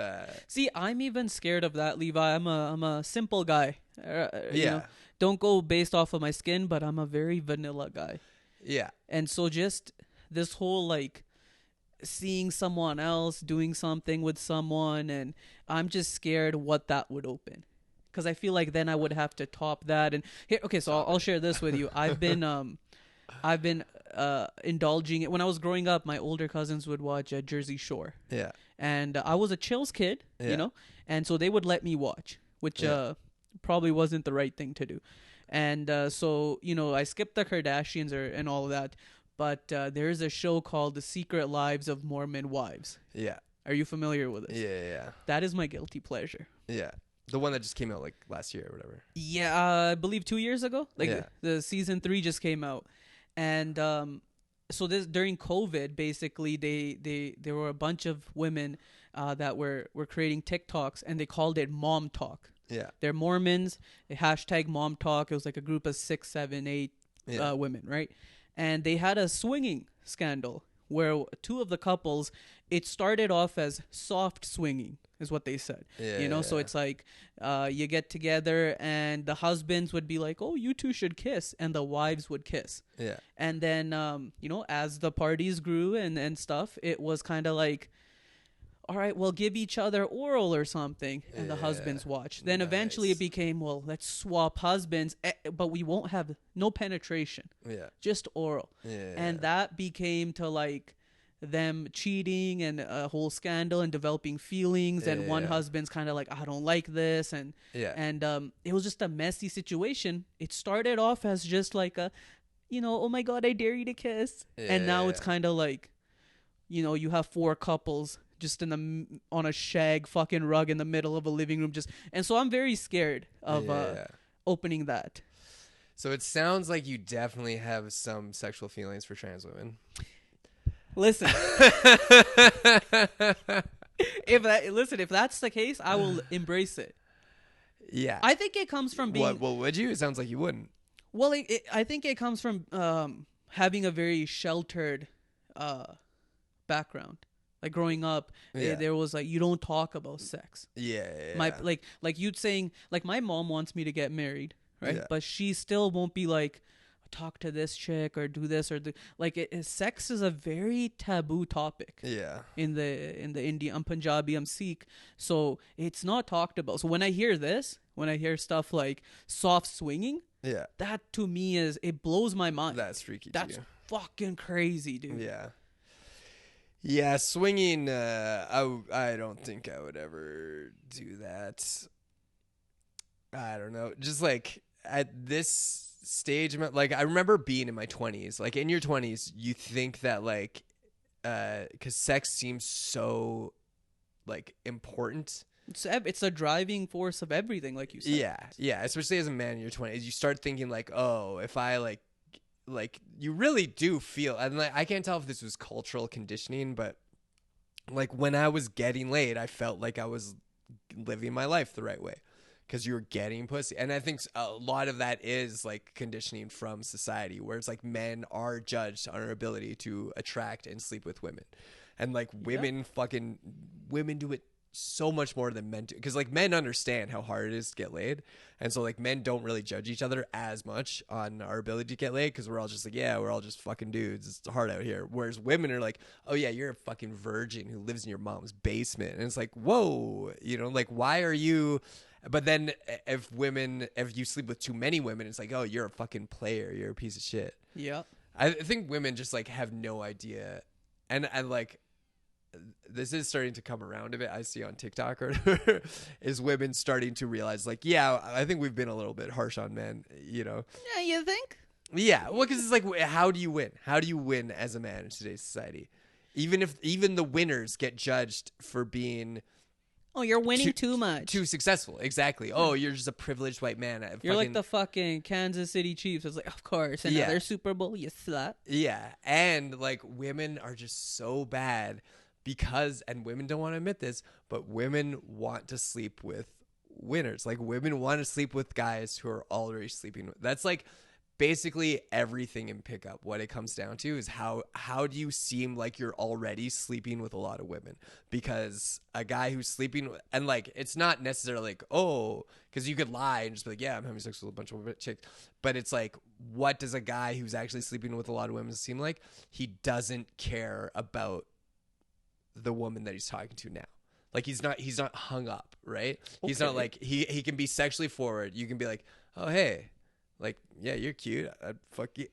see, I'm even scared of that, Levi. I'm a simple guy. Yeah. Don't go based off of my skin, but I'm a very vanilla guy. Yeah. And so just this whole like seeing someone else doing something with someone, and I'm just scared what that would open. Because I feel like then I would have to top that. And here, okay, so I'll share this with you. I've been indulging it. When I was growing up, my older cousins would watch Jersey Shore. Yeah. And I was a chills kid, and so they would let me watch, which probably wasn't the right thing to do. And so, I skipped the Kardashians and all of that. But there's a show called The Secret Lives of Mormon Wives. Yeah. Are you familiar with this? Yeah. That is my guilty pleasure. Yeah. The one that just came out like last year or whatever. Yeah, I believe 2 years ago. The season 3 just came out. And so this during COVID, basically, there were a bunch of women that were creating TikToks, and they called it Mom Talk. Yeah. They're Mormons. They hashtag Mom Talk. It was like a group of 6, 7, 8 women, right? And they had a swinging scandal where two of the couples, it started off as soft swinging, is what they said. So it's like you get together and the husbands would be like, oh, you two should kiss, and the wives would kiss. Yeah. And then as the parties grew and stuff, it was kind of like, all right, well, give each other oral or something, and the husbands watch. Then eventually it became, well, let's swap husbands, but we won't have no penetration. Yeah. Just oral. Yeah. And that became to like them cheating and a whole scandal and developing feelings, and one husband's kind of like, I don't like this, and it was just a messy situation. It started off as just like a, oh my God, I dare you to kiss, and now it's kind of like, you have 4 couples just on a shag fucking rug in the middle of a living room, and so I'm very scared of opening that. So it sounds like you definitely have some sexual feelings for trans women. Listen, if that's the case, I will embrace it. Yeah, I think it comes from being. Well, would you? It sounds like you wouldn't. Well, I think it comes from having a very sheltered background. Like growing up, there was like, you don't talk about sex. Yeah. Like you'd saying, like, my mom wants me to get married, right? Yeah. But she still won't be like, talk to this chick or do this or sex is a very taboo topic. Yeah. In the Indian, I'm Punjabi, I'm Sikh, so it's not talked about. So when I hear stuff like soft swinging, that to me it blows my mind. That's freaky. That's fucking crazy, dude. Yeah. Yeah, swinging, I don't think I would ever do that. I don't know. Just like at this stage, like I remember being in my 20s. Like in your 20s, you think that like, because sex seems so like important. It's a driving force of everything, like you said. Yeah, especially as a man in your 20s, you start thinking like, oh, if I like you really do feel, and like I can't tell if this was cultural conditioning, but like when I was getting laid, I felt like I was living my life the right way because you're getting pussy. And I think a lot of that is like conditioning from society, where it's like men are judged on our ability to attract and sleep with women, and like women do it so much more than men do, because like men understand how hard it is to get laid, and so like men don't really judge each other as much on our ability to get laid, because we're all just like, yeah, we're all just fucking dudes, it's hard out here. Whereas women are like, oh yeah, you're a fucking virgin who lives in your mom's basement, and it's like, whoa, you know, like why are you? But then if you sleep with too many women, it's like, oh, you're a fucking player, you're a piece of shit. Yeah. I think women just like have no idea, and like this is starting to come around a bit. I see on TikTok or is women starting to realize like, yeah, I think we've been a little bit harsh on men, you know? Yeah, you think? Yeah. Well, cause it's like, how do you win? How do you win as a man in today's society? Even the winners get judged for being, oh, you're winning too much. Too successful. Exactly. Oh, you're just a privileged white man. You're like the fucking Kansas City Chiefs. It's like, of course. Another Super Bowl, you slut. Yeah. And like women are just so bad because, and women don't want to admit this, but women want to sleep with winners. Like women want to sleep with guys who are already sleeping with. That's like basically everything in pickup. What it comes down to is how do you seem like you're already sleeping with a lot of women? Because a guy who's sleeping, and like it's not necessarily like, oh, because you could lie and just be like, yeah, I'm having sex with a bunch of chicks, but it's like, what does a guy who's actually sleeping with a lot of women seem like? He doesn't care about the woman that he's talking to now. Like he's not hung up, right? Okay. He's not like, he can be sexually forward. You can be like, oh hey, like, yeah, you're cute, I'd fuck you.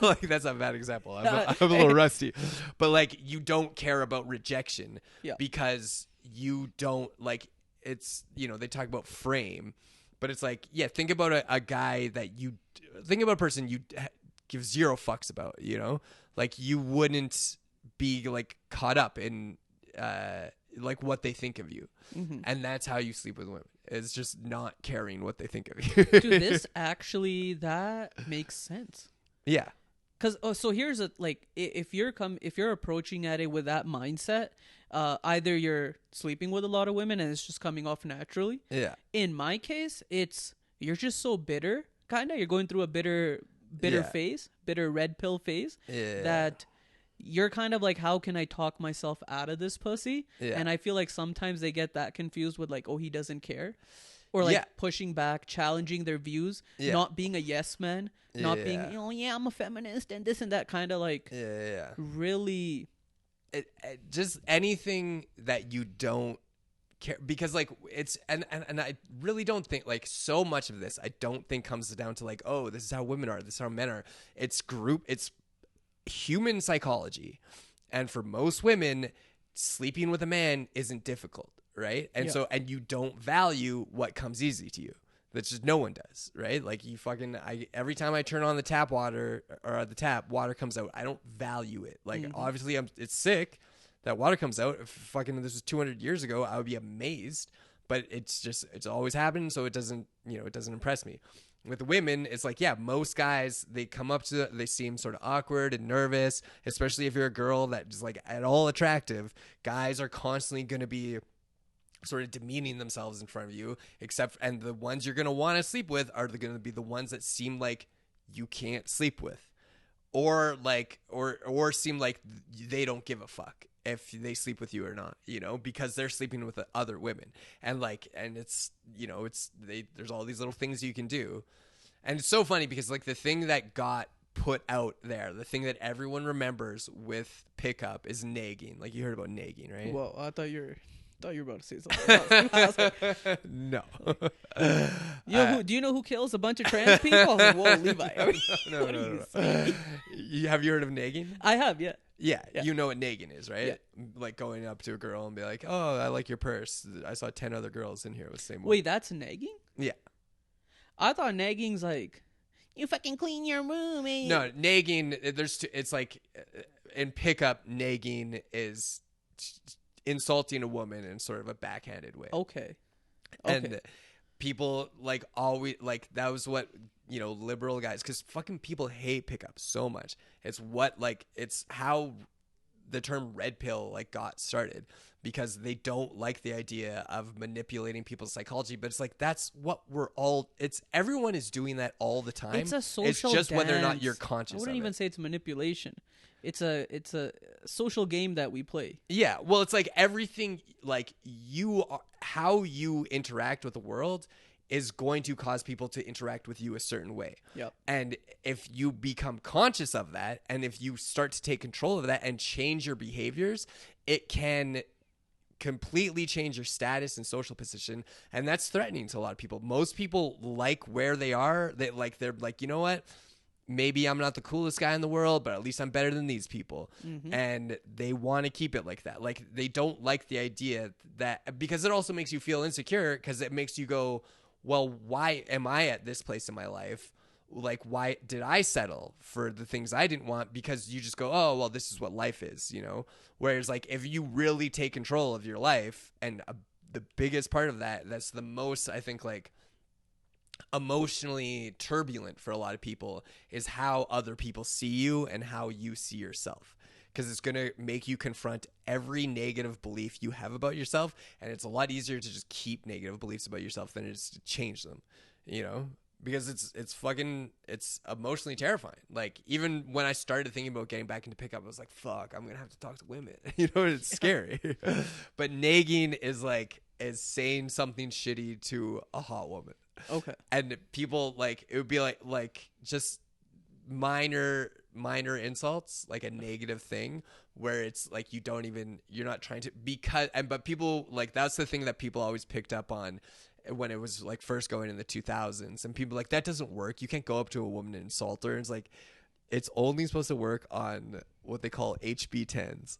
Like that's a bad example. I'm a little rusty, but like you don't care about rejection because you don't like, it's, you know, they talk about frame, but it's like, yeah, think about a guy that you think about, a person you give zero fucks about, you know, like you wouldn't be like caught up in like what they think of you. Mm-hmm. And that's how you sleep with women. It's just not caring what they think of you. Dude, that makes sense. Yeah. Cause so here's a, like, if you're approaching at it with that mindset, either you're sleeping with a lot of women and it's just coming off naturally. Yeah. In my case, it's, you're just so bitter, kinda. You're going through a bitter phase, bitter red pill phase. Yeah. That you're kind of like, how can I talk myself out of this pussy? Yeah. And I feel like sometimes they get that confused with like, oh, he doesn't care. Or like pushing back, challenging their views, not being a yes man, not being, you know, yeah, I'm a feminist and this and that, kind of like really. Just anything that you don't care, because like it's, and I really don't think like so much of this, I don't think comes down to like, oh, this is how women are, this is how men are. It's human psychology, and for most women, sleeping with a man isn't difficult, right? And so, and you don't value what comes easy to you. That's just, no one does, right? Like you fucking, every time I turn on the tap water, or the tap, water comes out, I don't value it. Like obviously it's sick that water comes out. If fucking this was 200 years ago, I would be amazed, but it's always happened, so it doesn't impress me. With women, it's like, yeah, most guys, they come up to, they seem sort of awkward and nervous, especially if you're a girl that is like at all attractive. Guys are constantly going to be sort of demeaning themselves in front of you, and the ones you're going to want to sleep with are going to be the ones that seem like you can't sleep with, or like, or seem like they don't give a fuck if they sleep with you or not, you know, because they're sleeping with other women. And like, and it's, you know, there's all these little things you can do. And it's so funny because like the thing that got put out there, the thing that everyone remembers with pickup is nagging. Like you heard about nagging, right? Well, I thought you were about to say something. I was like, no. Do you know who kills a bunch of trans people? I was like, whoa, Levi. No. Have you heard of nagging? I have, yeah. Yeah, you know what nagging is, right? Yeah. Like going up to a girl and be like, oh, I like your purse. I saw 10 other girls in here with the same one. Wait, that's nagging? Yeah. I thought nagging's like, you fucking clean your room. Eh? No, nagging, it's like, in pickup, nagging is insulting a woman in sort of a backhanded way. Okay. And people like always like that was what, you know, liberal guys, because fucking people hate pickup so much. It's what like it's how the term red pill like got started, because they don't like the idea of manipulating people's psychology. But it's like that's what we're all. It's everyone is doing that all the time. It's a social. It's just dance. whether or not you're conscious. I wouldn't of even it. say it's manipulation. It's a social game that we play. Yeah, well, it's like everything, like you are, how you interact with the world is going to cause people to interact with you a certain way. Yep. And if you become conscious of that, and if you start to take control of that and change your behaviors, it can completely change your status and social position, and that's threatening to a lot of people. Most people like where they are. They're like, you know what? Maybe I'm not the coolest guy in the world, but at least I'm better than these people. Mm-hmm. And they want to keep it like that. Like they don't like the idea that, because it also makes you feel insecure, because it makes you go, well, why am I at this place in my life? Like, why did I settle for the things I didn't want? Because you just go, oh, well, this is what life is, you know? Whereas like, if you really take control of your life, and the biggest part of that, that's the most, I think, like, emotionally turbulent for a lot of people, is how other people see you and how you see yourself, because it's going to make you confront every negative belief you have about yourself, and it's a lot easier to just keep negative beliefs about yourself than it is to change them, you know, because it's emotionally terrifying. Like, even when I started thinking about getting back into pickup, I was like, fuck, I'm gonna have to talk to women. You know, it's scary. But nagging is saying something shitty to a hot woman. Okay. And people, like, it would be like just minor insults, like a negative thing, where it's like you're not trying to, but people, like, that's the thing that people always picked up on when it was like first going in the 2000s, and people like, that doesn't work. You can't go up to a woman and insult her. And it's like, it's only supposed to work on what they call HB10s,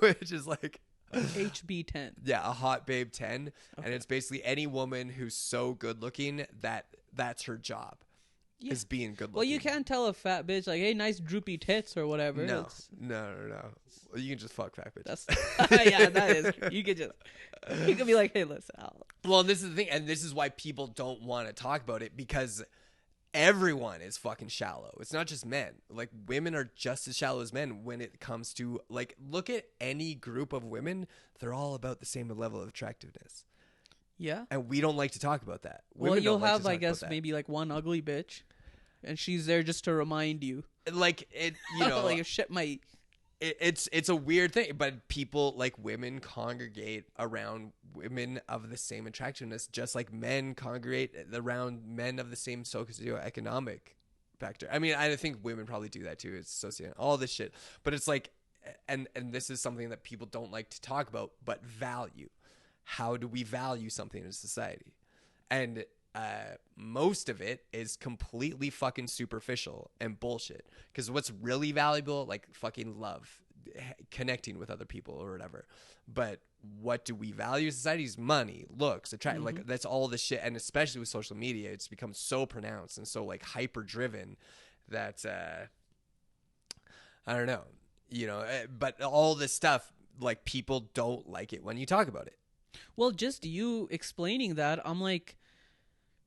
which is like HB10. Yeah, a hot babe 10. Okay. And it's basically any woman who's so good looking that that's her job, is being good looking. Well, you can't tell a fat bitch like, hey, nice droopy tits or whatever. No. You can just fuck fat bitches. That's yeah, that is. You could be like, hey, listen. Well, this is the thing, and this is why people don't want to talk about it, because everyone is fucking shallow. It's not just men. Like, women are just as shallow as men when it comes to, like, look at any group of women. They're all about the same level of attractiveness. Yeah. And we don't like to talk about that. Well, you'll have, I guess, maybe like one ugly bitch, and she's there just to remind you. Like, it, you know. Like, shit might. It's a weird thing, but people, like, women congregate around women of the same attractiveness, just like men congregate around men of the same socioeconomic factor. I mean, I think women probably do that too. It's associated, all this shit, but it's like, and this is something that people don't like to talk about, but value. How do we value something in society? And most of it is completely fucking superficial and bullshit. Because what's really valuable, like fucking love, connecting with other people or whatever. But what do we value in society is money, looks, attract. Like, that's all the shit. And especially with social media, it's become so pronounced and so, like, hyper driven that I don't know, you know. But all this stuff, like, people don't like it when you talk about it. Well, just you explaining that, I'm like,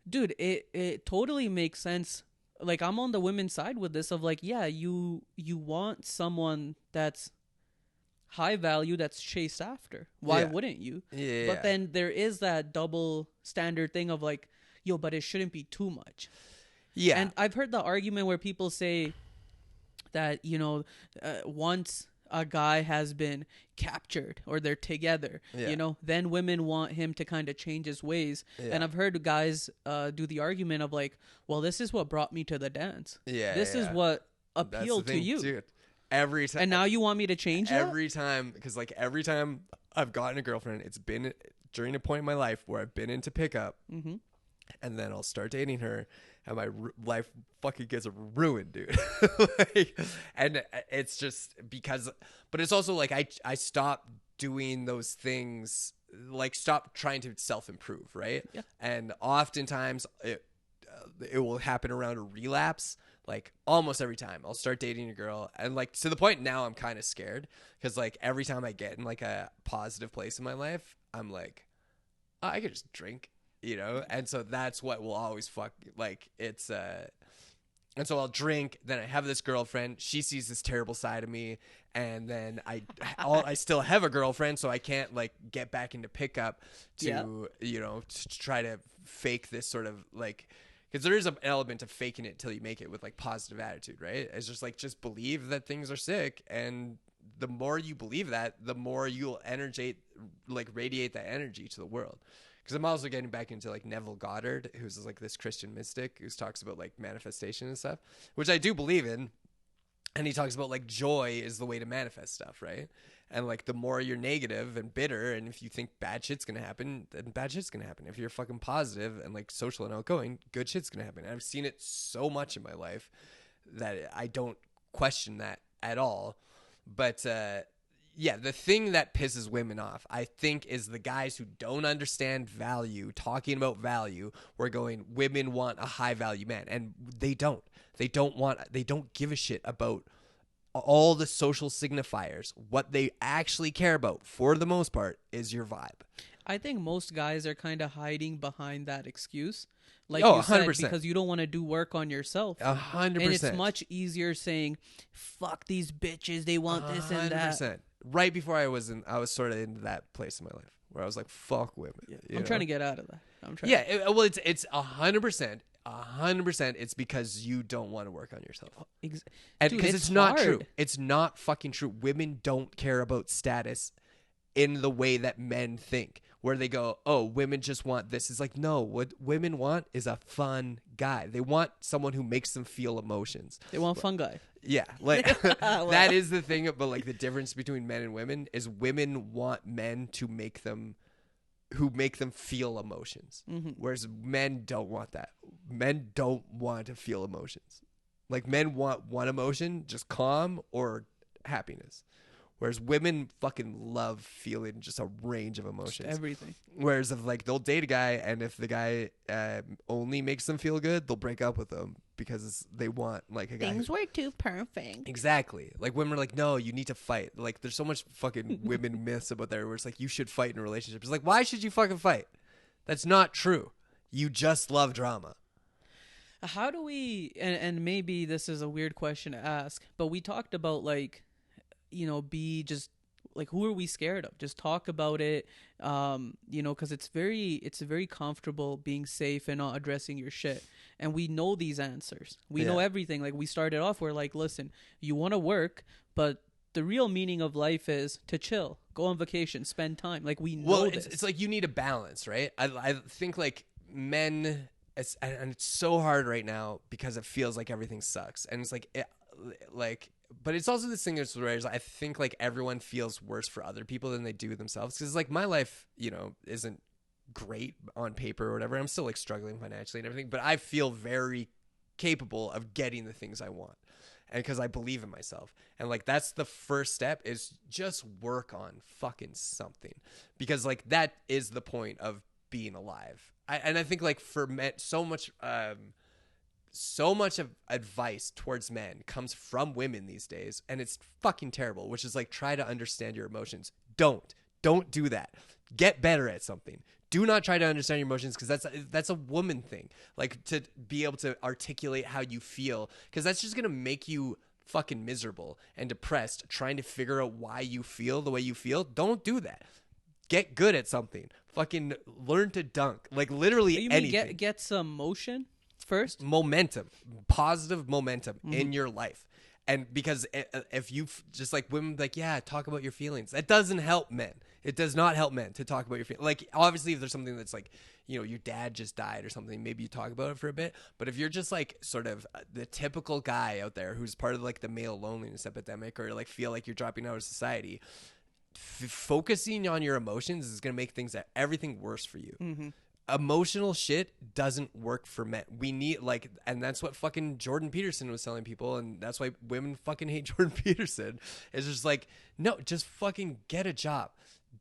dude, it totally makes sense. Like, I'm on the women's side with this of like, yeah, you want someone that's high value, that's chased after. Why wouldn't you? Yeah. But then there is that double standard thing of like, yo, but it shouldn't be too much. Yeah. And I've heard the argument where people say that, you know, once a guy has been captured or they're together, you know, then women want him to kind of change his ways. And I've heard guys do the argument of like, well, this is what brought me to the dance. This is what appealed to you. Dude. Every time. And now you want me to change that? Every time. Because, like, every time I've gotten a girlfriend, it's been during a point in my life where I've been into pickup. Mm-hmm. And then I'll start dating her, and my life fucking gets ruined, dude. Like, and it's just because, but it's also like I stopped doing those things, like, stop trying to self-improve, right? Yeah. And oftentimes it will happen around a relapse. Like almost every time I'll start dating a girl, and like to the point now I'm kind of scared because like every time I get in like a positive place in my life, I'm like, oh, I could just drink, you know? And so that's what will always fuck, like it's and so I'll drink, then I have this girlfriend, she sees this terrible side of me, and then I still have a girlfriend, so I can't like get back into pickup to you know, to try to fake this sort of like, because there is an element of faking it till you make it with like positive attitude, right? It's just like, just believe that things are sick, and the more you believe that, the more you'll radiate that energy to the world. Because I'm also getting back into like Neville Goddard, who's like this Christian mystic who talks about like manifestation and stuff, which I do believe in. And he talks about like joy is the way to manifest stuff, right? And like the more you're negative and bitter, and if you think bad shit's gonna happen, then bad shit's gonna happen. If you're fucking positive and like social and outgoing, good shit's gonna happen. And I've seen it so much in my life that I don't question that at all. But yeah, the thing that pisses women off, I think, is the guys who don't understand value, talking about value. We're going, women want a high value man, and they don't. They don't give a shit about all the social signifiers. What they actually care about, for the most part, is your vibe. I think most guys are kind of hiding behind that excuse. Like Oh, you said, 100%. because you don't want to do work on yourself. 100%. And it's much easier saying, fuck these bitches, they want this and that. 100%. Right before I was sort of in that place in my life where I was like, fuck women. I'm trying to get out of that. It's 100%. 100%. It's because you don't want to work on yourself. And because it's not true. It's not fucking true. Women don't care about status in the way that men think, where they go, oh, women just want this. It's like, no, what women want is a fun guy. They want someone who makes them feel emotions. They want fun guy. Yeah, like that is the thing. But like the difference between men and women is women want men to make them feel emotions, whereas men don't want that. Men don't want to feel emotions. Like men want one emotion, just calm or happiness. Whereas women fucking love feeling just a range of emotions. Just everything. Whereas if like they'll date a guy, and if the guy only makes them feel good, they'll break up with them because they want like a guy. Things were too perfect. Exactly. Like women are like, no, you need to fight. Like there's so much fucking women myths about there where it's like you should fight in a relationship. It's like, why should you fucking fight? That's not true. You just love drama. How do we? And maybe this is a weird question to ask, but we talked about like, you know, be just like, who are we scared of? Just talk about it, you know, because it's very comfortable being safe and not addressing your shit. And we know these answers. We know everything. Like we started off, we're like, listen, you want to work, but the real meaning of life is to chill, go on vacation, spend time. Like we know this. It's like you need a balance, right? I think like men, and it's so hard right now because it feels like everything sucks. And it's like, but it's also this thing where I think like everyone feels worse for other people than they do themselves. Because like my life, you know, isn't great on paper or whatever. I'm still like struggling financially and everything, but I feel very capable of getting the things I want. And because I believe in myself. And like that's the first step, is just work on fucking something. Because like that is the point of being alive. And I think like for men, so much of advice towards men comes from women these days, and it's fucking terrible, which is like, try to understand your emotions. Don't do that. Get better at something. Do not try to understand your emotions, because that's a woman thing. Like, to be able to articulate how you feel, because that's just gonna make you fucking miserable and depressed trying to figure out why you feel the way you feel. Don't do that. Get good at something. Fucking learn to dunk. Like literally anything. Get some motion first. Momentum, positive momentum in your life. And because if you just like women, like, yeah, talk about your feelings. That doesn't help men. It does not help men to talk about your feelings. Like, obviously, if there's something that's like, you know, your dad just died or something, maybe you talk about it for a bit. But if you're just like sort of the typical guy out there who's part of like the male loneliness epidemic, or like feel like you're dropping out of society, focusing on your emotions is going to make everything worse for you. Emotional shit doesn't work for men. We need like, and that's what fucking Jordan Peterson was telling people, and that's why women fucking hate Jordan Peterson. It's just like, no, just fucking get a job,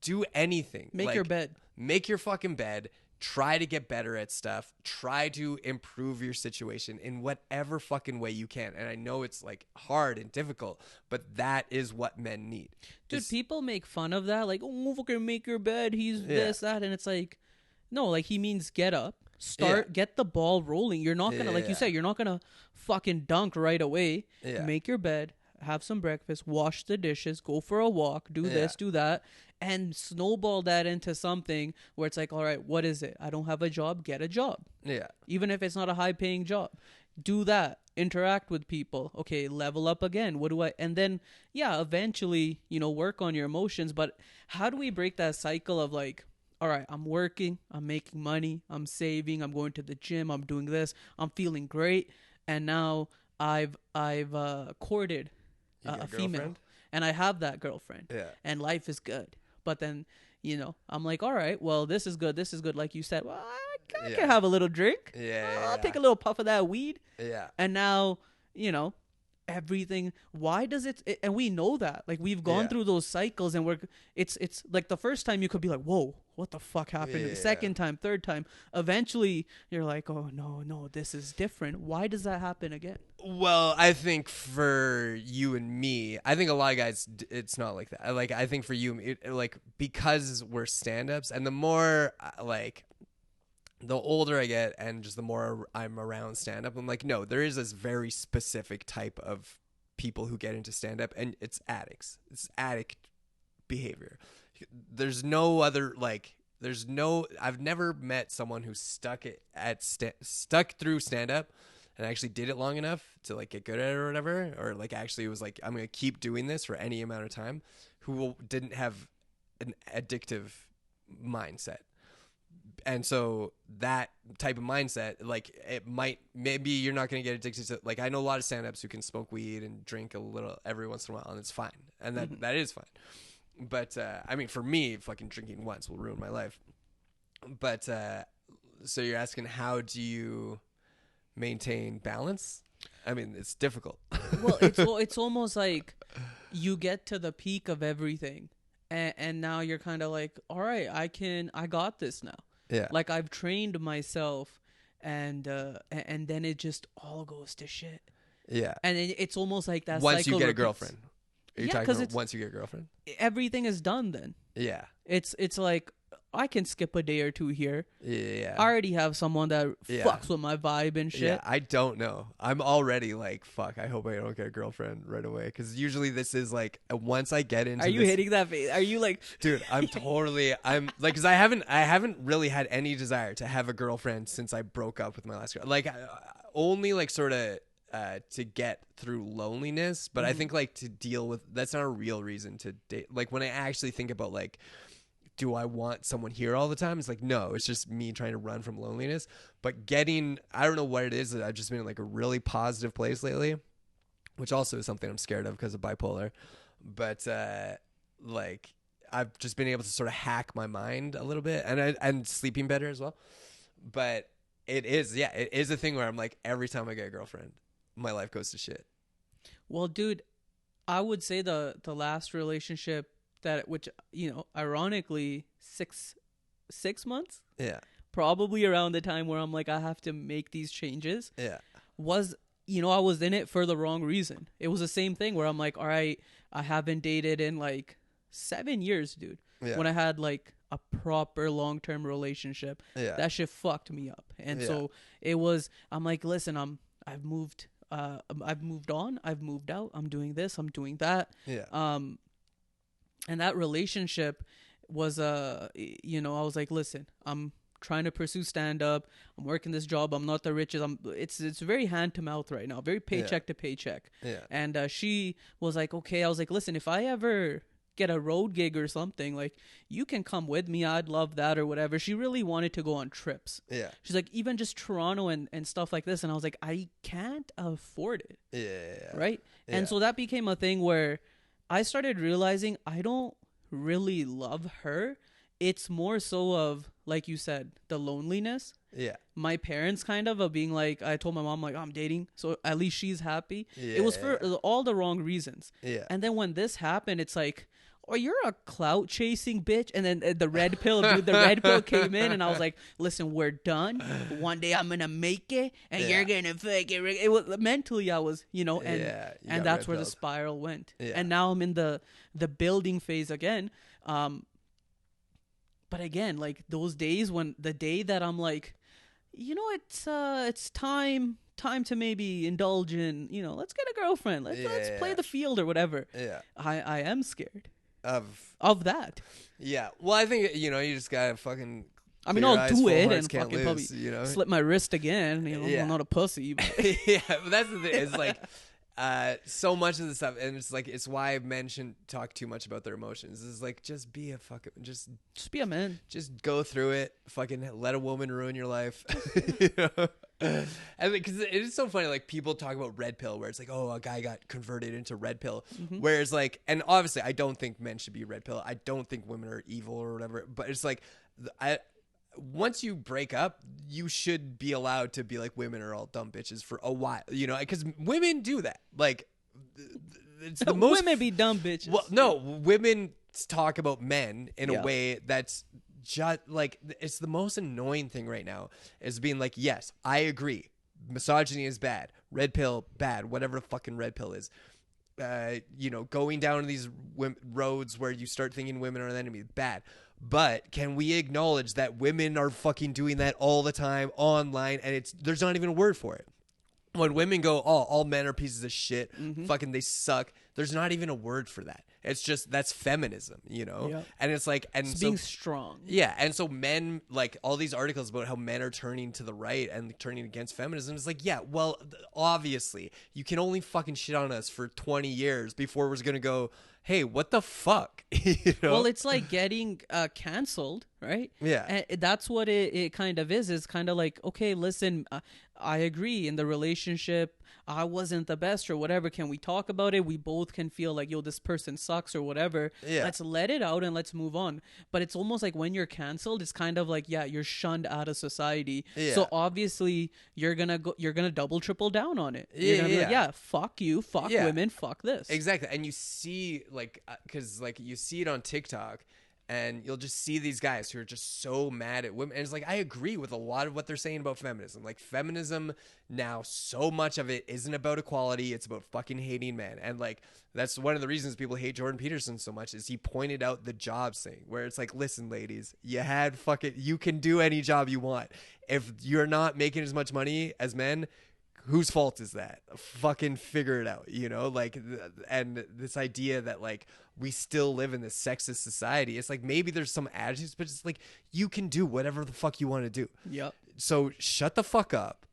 do anything. Make your bed. Make your fucking bed. try to get better at stuff, try to improve your situation in whatever fucking way you can. And I know it's like hard and difficult, but that is what men need. Dude, It's- people make fun of that, like, oh, fucking make your bed, he's this, that, and it's like, no, like, he means get up, start, get the ball rolling. You're not gonna, like you said, you're not gonna fucking dunk right away. Make your bed, have some breakfast, wash the dishes, go for a walk, do this, do that, and snowball that into something where it's like, all right, what is it? I don't have a job, get a job. Yeah. Even if it's not a high paying job. Do that. Interact with people. Okay, level up again. What do I... And then, eventually, work on your emotions. But how do we break that cycle of like, all right, I'm working, I'm making money, I'm saving, I'm going to the gym, I'm doing this, I'm feeling great, and now I've courted a female, and I have that girlfriend, and life is good. But then, I'm like, all right, well, this is good, like you said. Well, I can have a little drink. I'll take a little puff of that weed. And now, everything. Why does it? And we know that, like, we've gone through those cycles, and it's like the first time you could be like, whoa, what the fuck happened? The second time, third time, eventually you're like, oh no, this is different. Why does that happen again? Well, I think for you and me, I think a lot of guys, it's not like that. Like, I think for you, because we're stand-ups, and the more like, the older I get and just the more I'm around stand-up, I'm like, no, there is this very specific type of people who get into stand-up, and it's addicts. It's addict behavior. There's no other, like, I've never met someone who stuck through stand-up and actually did it long enough to, like, get good at it or whatever, or, like, actually was like, I'm going to keep doing this for any amount of time, who didn't have an addictive mindset. And so that type of mindset, like, maybe you're not going to get addicted to, like, I know a lot of stand-ups who can smoke weed and drink a little every once in a while, and it's fine. And that is fine. But, I mean, for me, fucking drinking once will ruin my life. But, so you're asking, how do you maintain balance? I mean, it's difficult. Well, it's almost like you get to the peak of everything, and now you're kind of like, all right, I got this now. Yeah. Like, I've trained myself, and then it just all goes to shit. Yeah. And it's almost like that once cycle you get repeats. A girlfriend. Are you talking about once you get a girlfriend? Everything is done then. Yeah. It's like, I can skip a day or two here. Yeah. I already have someone that fucks with my vibe and shit. Yeah, I don't know. I'm already like, fuck, I hope I don't get a girlfriend right away. Because usually this is like, once I get into Are you hitting that face? Are you like... Dude, I'm like, because I haven't really had any desire to have a girlfriend since I broke up with my last girl. Like, only like sort of... to get through loneliness, but I think like to deal with, that's not a real reason to date. Like, when I actually think about like, do I want someone here all the time? It's like, no, it's just me trying to run from loneliness. But I don't know what it is. I've just been in like a really positive place lately, which also is something I'm scared of because of bipolar. But like, I've just been able to sort of hack my mind a little bit, and sleeping better as well. But it is a thing where I'm like, every time I get a girlfriend, my life goes to shit. Well, dude, I would say the last relationship which ironically 6 months, probably around the time where I'm like, I have to make these changes, was I was in it for the wrong reason. It was the same thing where I'm like, all right, I haven't dated in like 7 years, dude. When I had like a proper long-term relationship, that shit fucked me up. And so it was, I'm like, listen, I've moved on, I've moved out, I'm doing this, I'm doing that. And that relationship was, I was like, listen, I'm trying to pursue stand-up. I'm working this job. I'm not the richest. It's very hand-to-mouth right now, very paycheck to paycheck. Yeah. And she was like, okay. I was like, listen, if I ever get a road gig or something, like, you can come with me. I'd love that or whatever. She really wanted to go on trips. Yeah. She's like, even just Toronto and stuff like this. And I was like, I can't afford it. Yeah. Right? Yeah. And so that became a thing where I started realizing I don't really love her. It's more so of, like you said, the loneliness. Yeah. My parents kind of being like, I told my mom, like, I'm dating, so at least she's happy. Yeah, it was for all the wrong reasons. Yeah. And then when this happened, it's like, "Oh, you're a clout chasing bitch." And then the red pill, dude, the red pill came in, and I was like, "Listen, we're done. One day I'm gonna make it, and you're gonna fuck it." It was mentally, I was, and and that's where the spiral went. Yeah. And now I'm in the building phase again. But again, like those days when the day that I'm like, it's time to maybe indulge in, let's get a girlfriend, let's play the field or whatever. Yeah, I am scared of that. Yeah, well, I think you just gotta fucking. I mean, I'll do it and fucking lose, probably slip my wrist again. I'm not a pussy. But. Yeah, but that's the thing. It's like. So much of the stuff, and it's why men shouldn't talk too much about their emotions. It's like, just be a fucking, just be a man. Just go through it. Fucking let a woman ruin your life. And because it is so funny, like people talk about red pill, where it's like, oh, a guy got converted into red pill. Whereas like, and obviously, I don't think men should be red pill. I don't think women are evil or whatever. But it's like, once you break up, you should be allowed to be like, women are all dumb bitches for a while, because women do that. Like, it's the most women be dumb bitches. Well, no, women talk about men in a way that's just like, it's the most annoying thing right now is being like, yes, I agree, misogyny is bad, red pill bad, whatever the fucking red pill is. Going down these roads where you start thinking women are the enemy, bad. But can we acknowledge that women are fucking doing that all the time online, and there's not even a word for it. When women go, oh, all men are pieces of shit, fucking they suck, there's not even a word for that. It's just, that's feminism, Yep. And it's like, and it's being strong. Yeah, and so men, like all these articles about how men are turning to the right and turning against feminism, it's like, yeah, well, obviously, you can only fucking shit on us for 20 years before we're gonna go, hey, what the fuck? Well, it's like getting canceled, right? Yeah. And that's what it kind of is. It's kind of like, okay, listen, I agree in the relationship, I wasn't the best or whatever. Can we talk about it? We both can feel like, yo, this person sucks or whatever. Yeah. Let's let it out and let's move on. But it's almost like when you're canceled, it's kind of like, yeah, you're shunned out of society. Yeah. So obviously you're gonna double triple down on it. You're gonna be like, yeah, fuck you, fuck women, fuck this. Exactly. And you see, like, because like you see it on TikTok, and you'll just see these guys who are just so mad at women. And it's like, I agree with a lot of what they're saying about feminism. Like, feminism now, so much of it isn't about equality. It's about fucking hating men. And, like, that's one of the reasons people hate Jordan Peterson so much is he pointed out the jobs thing, where it's like, listen, ladies, you can do any job you want. If you're not making as much money as men, whose fault is that? Fucking figure it out, like, and this idea that like we still live in this sexist society. It's like, maybe there's some attitudes, but it's like, you can do whatever the fuck you want to do. Yep. So shut the fuck up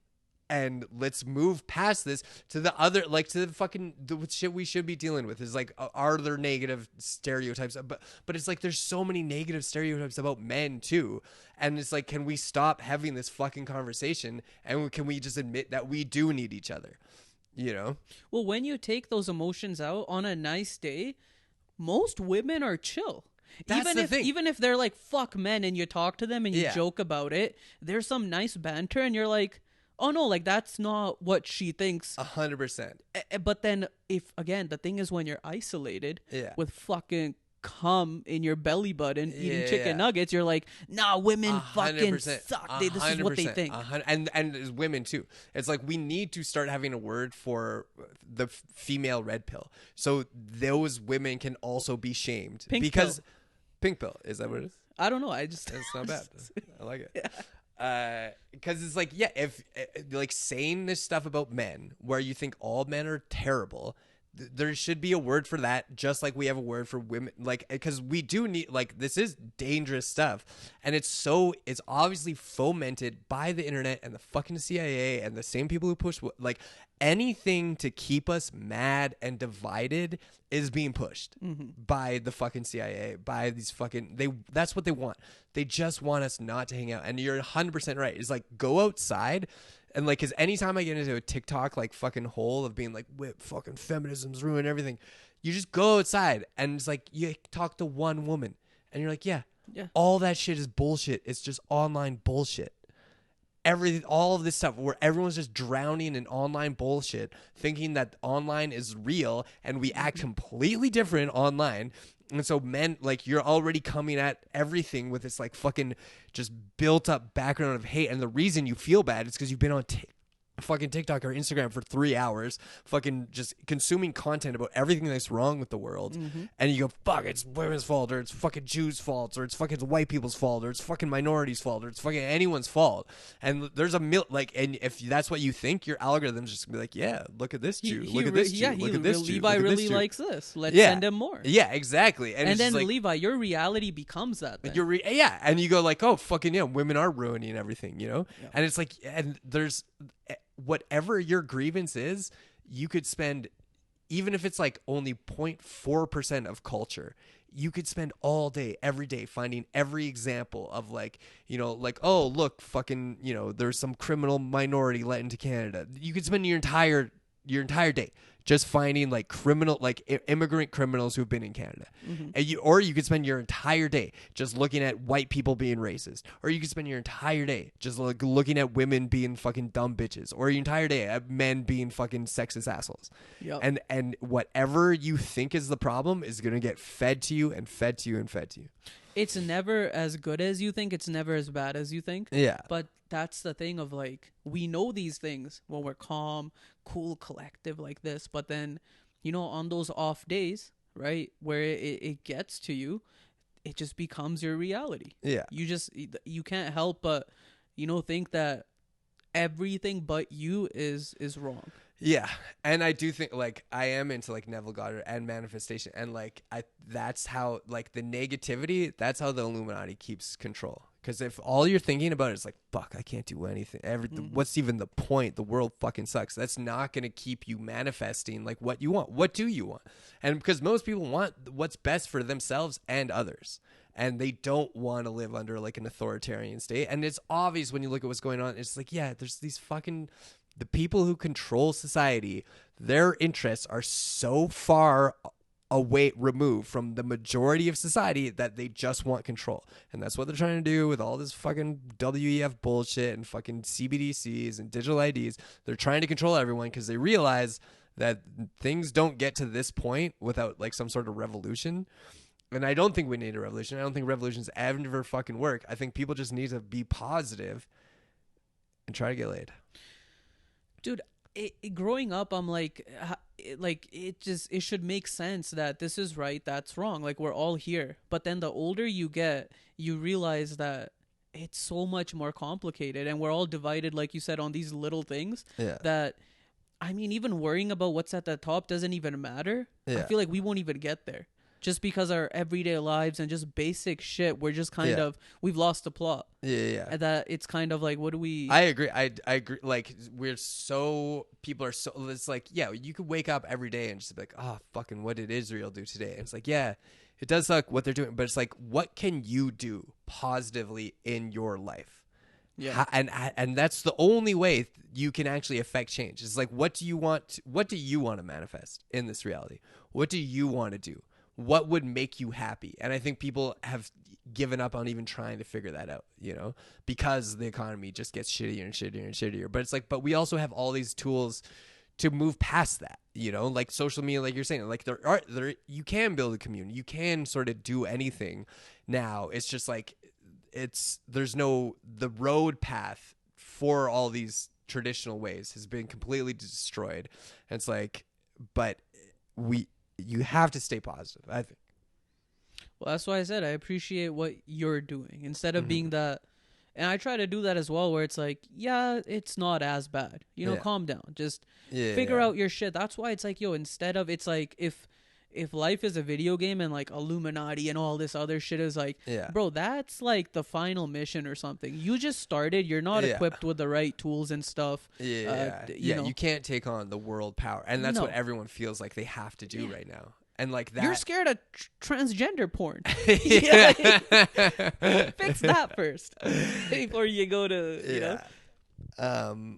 and let's move past this to the other, like, to the shit we should be dealing with is like, are there negative stereotypes? But it's like, there's so many negative stereotypes about men too. And it's like, can we stop having this fucking conversation and can we just admit that we do need each other? Well, when you take those emotions out on a nice day, most women are chill. That's the thing. Even if they're like, fuck men, and you talk to them and you joke about it, there's some nice banter and you're like, oh no, like that's not what she thinks. 100%. But then the thing is when you're isolated with fucking cum in your belly button eating chicken nuggets, you're like, nah, women fucking suck. This is what they think. And women too. It's like, we need to start having a word for the female red pill. So those women can also be shamed. Pink pill. Is that what it is? I don't know. It's not bad. I like it. Yeah. Because it's like, if like saying this stuff about men where you think all men are terrible, there should be a word for that, just like we have a word for women, like, because we do need, like, this is dangerous stuff, and it's obviously fomented by the internet and the fucking CIA and the same people who push, like, anything to keep us mad and divided is being pushed by the fucking CIA, by these fucking, that's what they want. They just want us not to hang out. And you're 100% right. It's like, go outside. And like, cause anytime I get into a TikTok, like, fucking hole of being like, fucking feminism's ruined everything. You just go outside and it's like, you talk to one woman and you're like, yeah, all that shit is bullshit. It's just online bullshit. all of this stuff where everyone's just drowning in online bullshit, thinking that online is real, and we act completely different online. And so men, like, you're already coming at everything with this like fucking just built up background of hate. And the reason you feel bad is because you've been on fucking TikTok or Instagram for 3 hours, fucking just consuming content about everything that's wrong with the world. And you go, fuck, it's women's fault, or it's fucking Jews' fault, or it's fucking white people's fault, or it's fucking minorities' fault, or it's fucking anyone's fault. And there's a and if that's what you think, your algorithm's just gonna be like, yeah, look at this Jew, look at this Jew, look at this Jew. Levi really likes this. Let's send him more. Yeah, exactly. And then like, Levi, your reality becomes that. Yeah, and you go like, oh, fucking yeah, women are ruining everything, you know? Yeah. And it's like, and there's whatever your grievance is, you could spend, even if it's like only 0.4% of culture, you could spend all day, every day, finding every example of like, you know, like, oh, look, fucking, you know, there's some criminal minority let into Canada. You could spend your entire day just finding like immigrant criminals who've been in Canada. And you could spend your entire day just looking at white people being racist, or you could spend your entire day just looking at women being fucking dumb bitches, or your entire day at men being fucking sexist assholes. Yep. And whatever you think is the problem is going to get fed to you and fed to you and fed to you. It's never as good as you think. It's never as bad as you think. Yeah. But that's the thing of like, we know these things when we're calm, cool, collective like this. But then, you know, on those off days, right, where it gets to you, it just becomes your reality. Yeah. You can't help but, you know, think that everything but you is wrong. Yeah, and I do think, like, I am into, like, Neville Goddard and manifestation, and, like, that's how, like, the negativity, that's how the Illuminati keeps control. Because if all you're thinking about is, like, fuck, I can't do anything, what's even the point? The world fucking sucks. That's not going to keep you manifesting, like, what you want. What do you want? And because most people want what's best for themselves and others. And they don't want to live under, like, an authoritarian state. And it's obvious when you look at what's going on. It's like, yeah, there's these fucking... The people who control society, their interests are so far away, removed from the majority of society that they just want control. And that's what they're trying to do with all this fucking WEF bullshit and fucking CBDCs and digital IDs. They're trying to control everyone because they realize that things don't get to this point without like some sort of revolution. And I don't think we need a revolution. I don't think revolutions ever fucking work. I think people just need to be positive and try to get laid. Dude, growing up, I'm like it should make sense that this is right, that's wrong. Like, we're all here. But then the older you get, you realize that it's so much more complicated, and we're all divided, like you said, on these little things. Yeah. That, I mean, even worrying about what's at the top doesn't even matter. Yeah. I feel like we won't even get there. Just because our everyday lives and just basic shit, we're just kind of, we've lost the plot. Yeah. And that it's kind of like, what do we... I agree. I agree. Like, people are so, it's like, yeah, you could wake up every day and just be like, oh, fucking, what did Israel do today? And it's like, yeah, it does suck what they're doing, but it's like, what can you do positively in your life? Yeah. And that's the only way you can actually affect change. It's like, what do you want to manifest in this reality? What do you want to do? What would make you happy? And I think people have given up on even trying to figure that out, you know, because the economy just gets shittier and shittier and shittier. But it's like, but we also have all these tools to move past that, you know, like social media, like you're saying, like you can build a community, you can sort of do anything now. It's just like, the road path for all these traditional ways has been completely destroyed. And it's like, but you have to stay positive, I think. Well, that's why I said I appreciate what you're doing instead of being that. And I try to do that as well, where it's like, yeah, it's not as bad. You know, calm down. Just figure out your shit. That's why it's like, yo, instead of, it's like, if life is a video game and like Illuminati and all this other shit is like, bro, that's like the final mission or something. You just started. You're not equipped with the right tools and stuff. You know. You can't take on the world power. And that's what everyone feels like they have to do right now. And like that, you're scared of transgender porn. Fix that first before you go to, you know.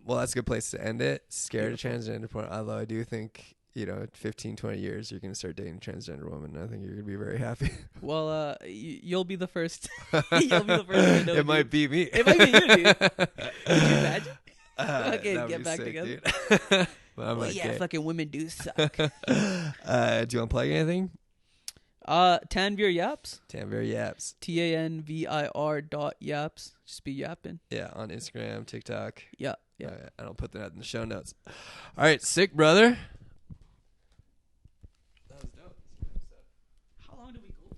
Well, that's a good place to end it. Scared of transgender porn. Although I do think, 15, 20 years, you're going to start dating a transgender woman. I think you're going to be very happy. Well, you'll be the first. You'll be the first to know. It might be me. It might be you, dude. Could you imagine? Okay, That'd get be back sick, together. dude. Well, I'm Well, not yeah, gay. fucking women do suck. Do you want to plug anything? Tanvir Yaps. Tanvir Yaps. TANVIR.yaps. Just be yapping. Yeah, on Instagram, TikTok. Yeah. All right, and I'll put that in the show notes. All right, sick, brother. That was dope. How long do we go for?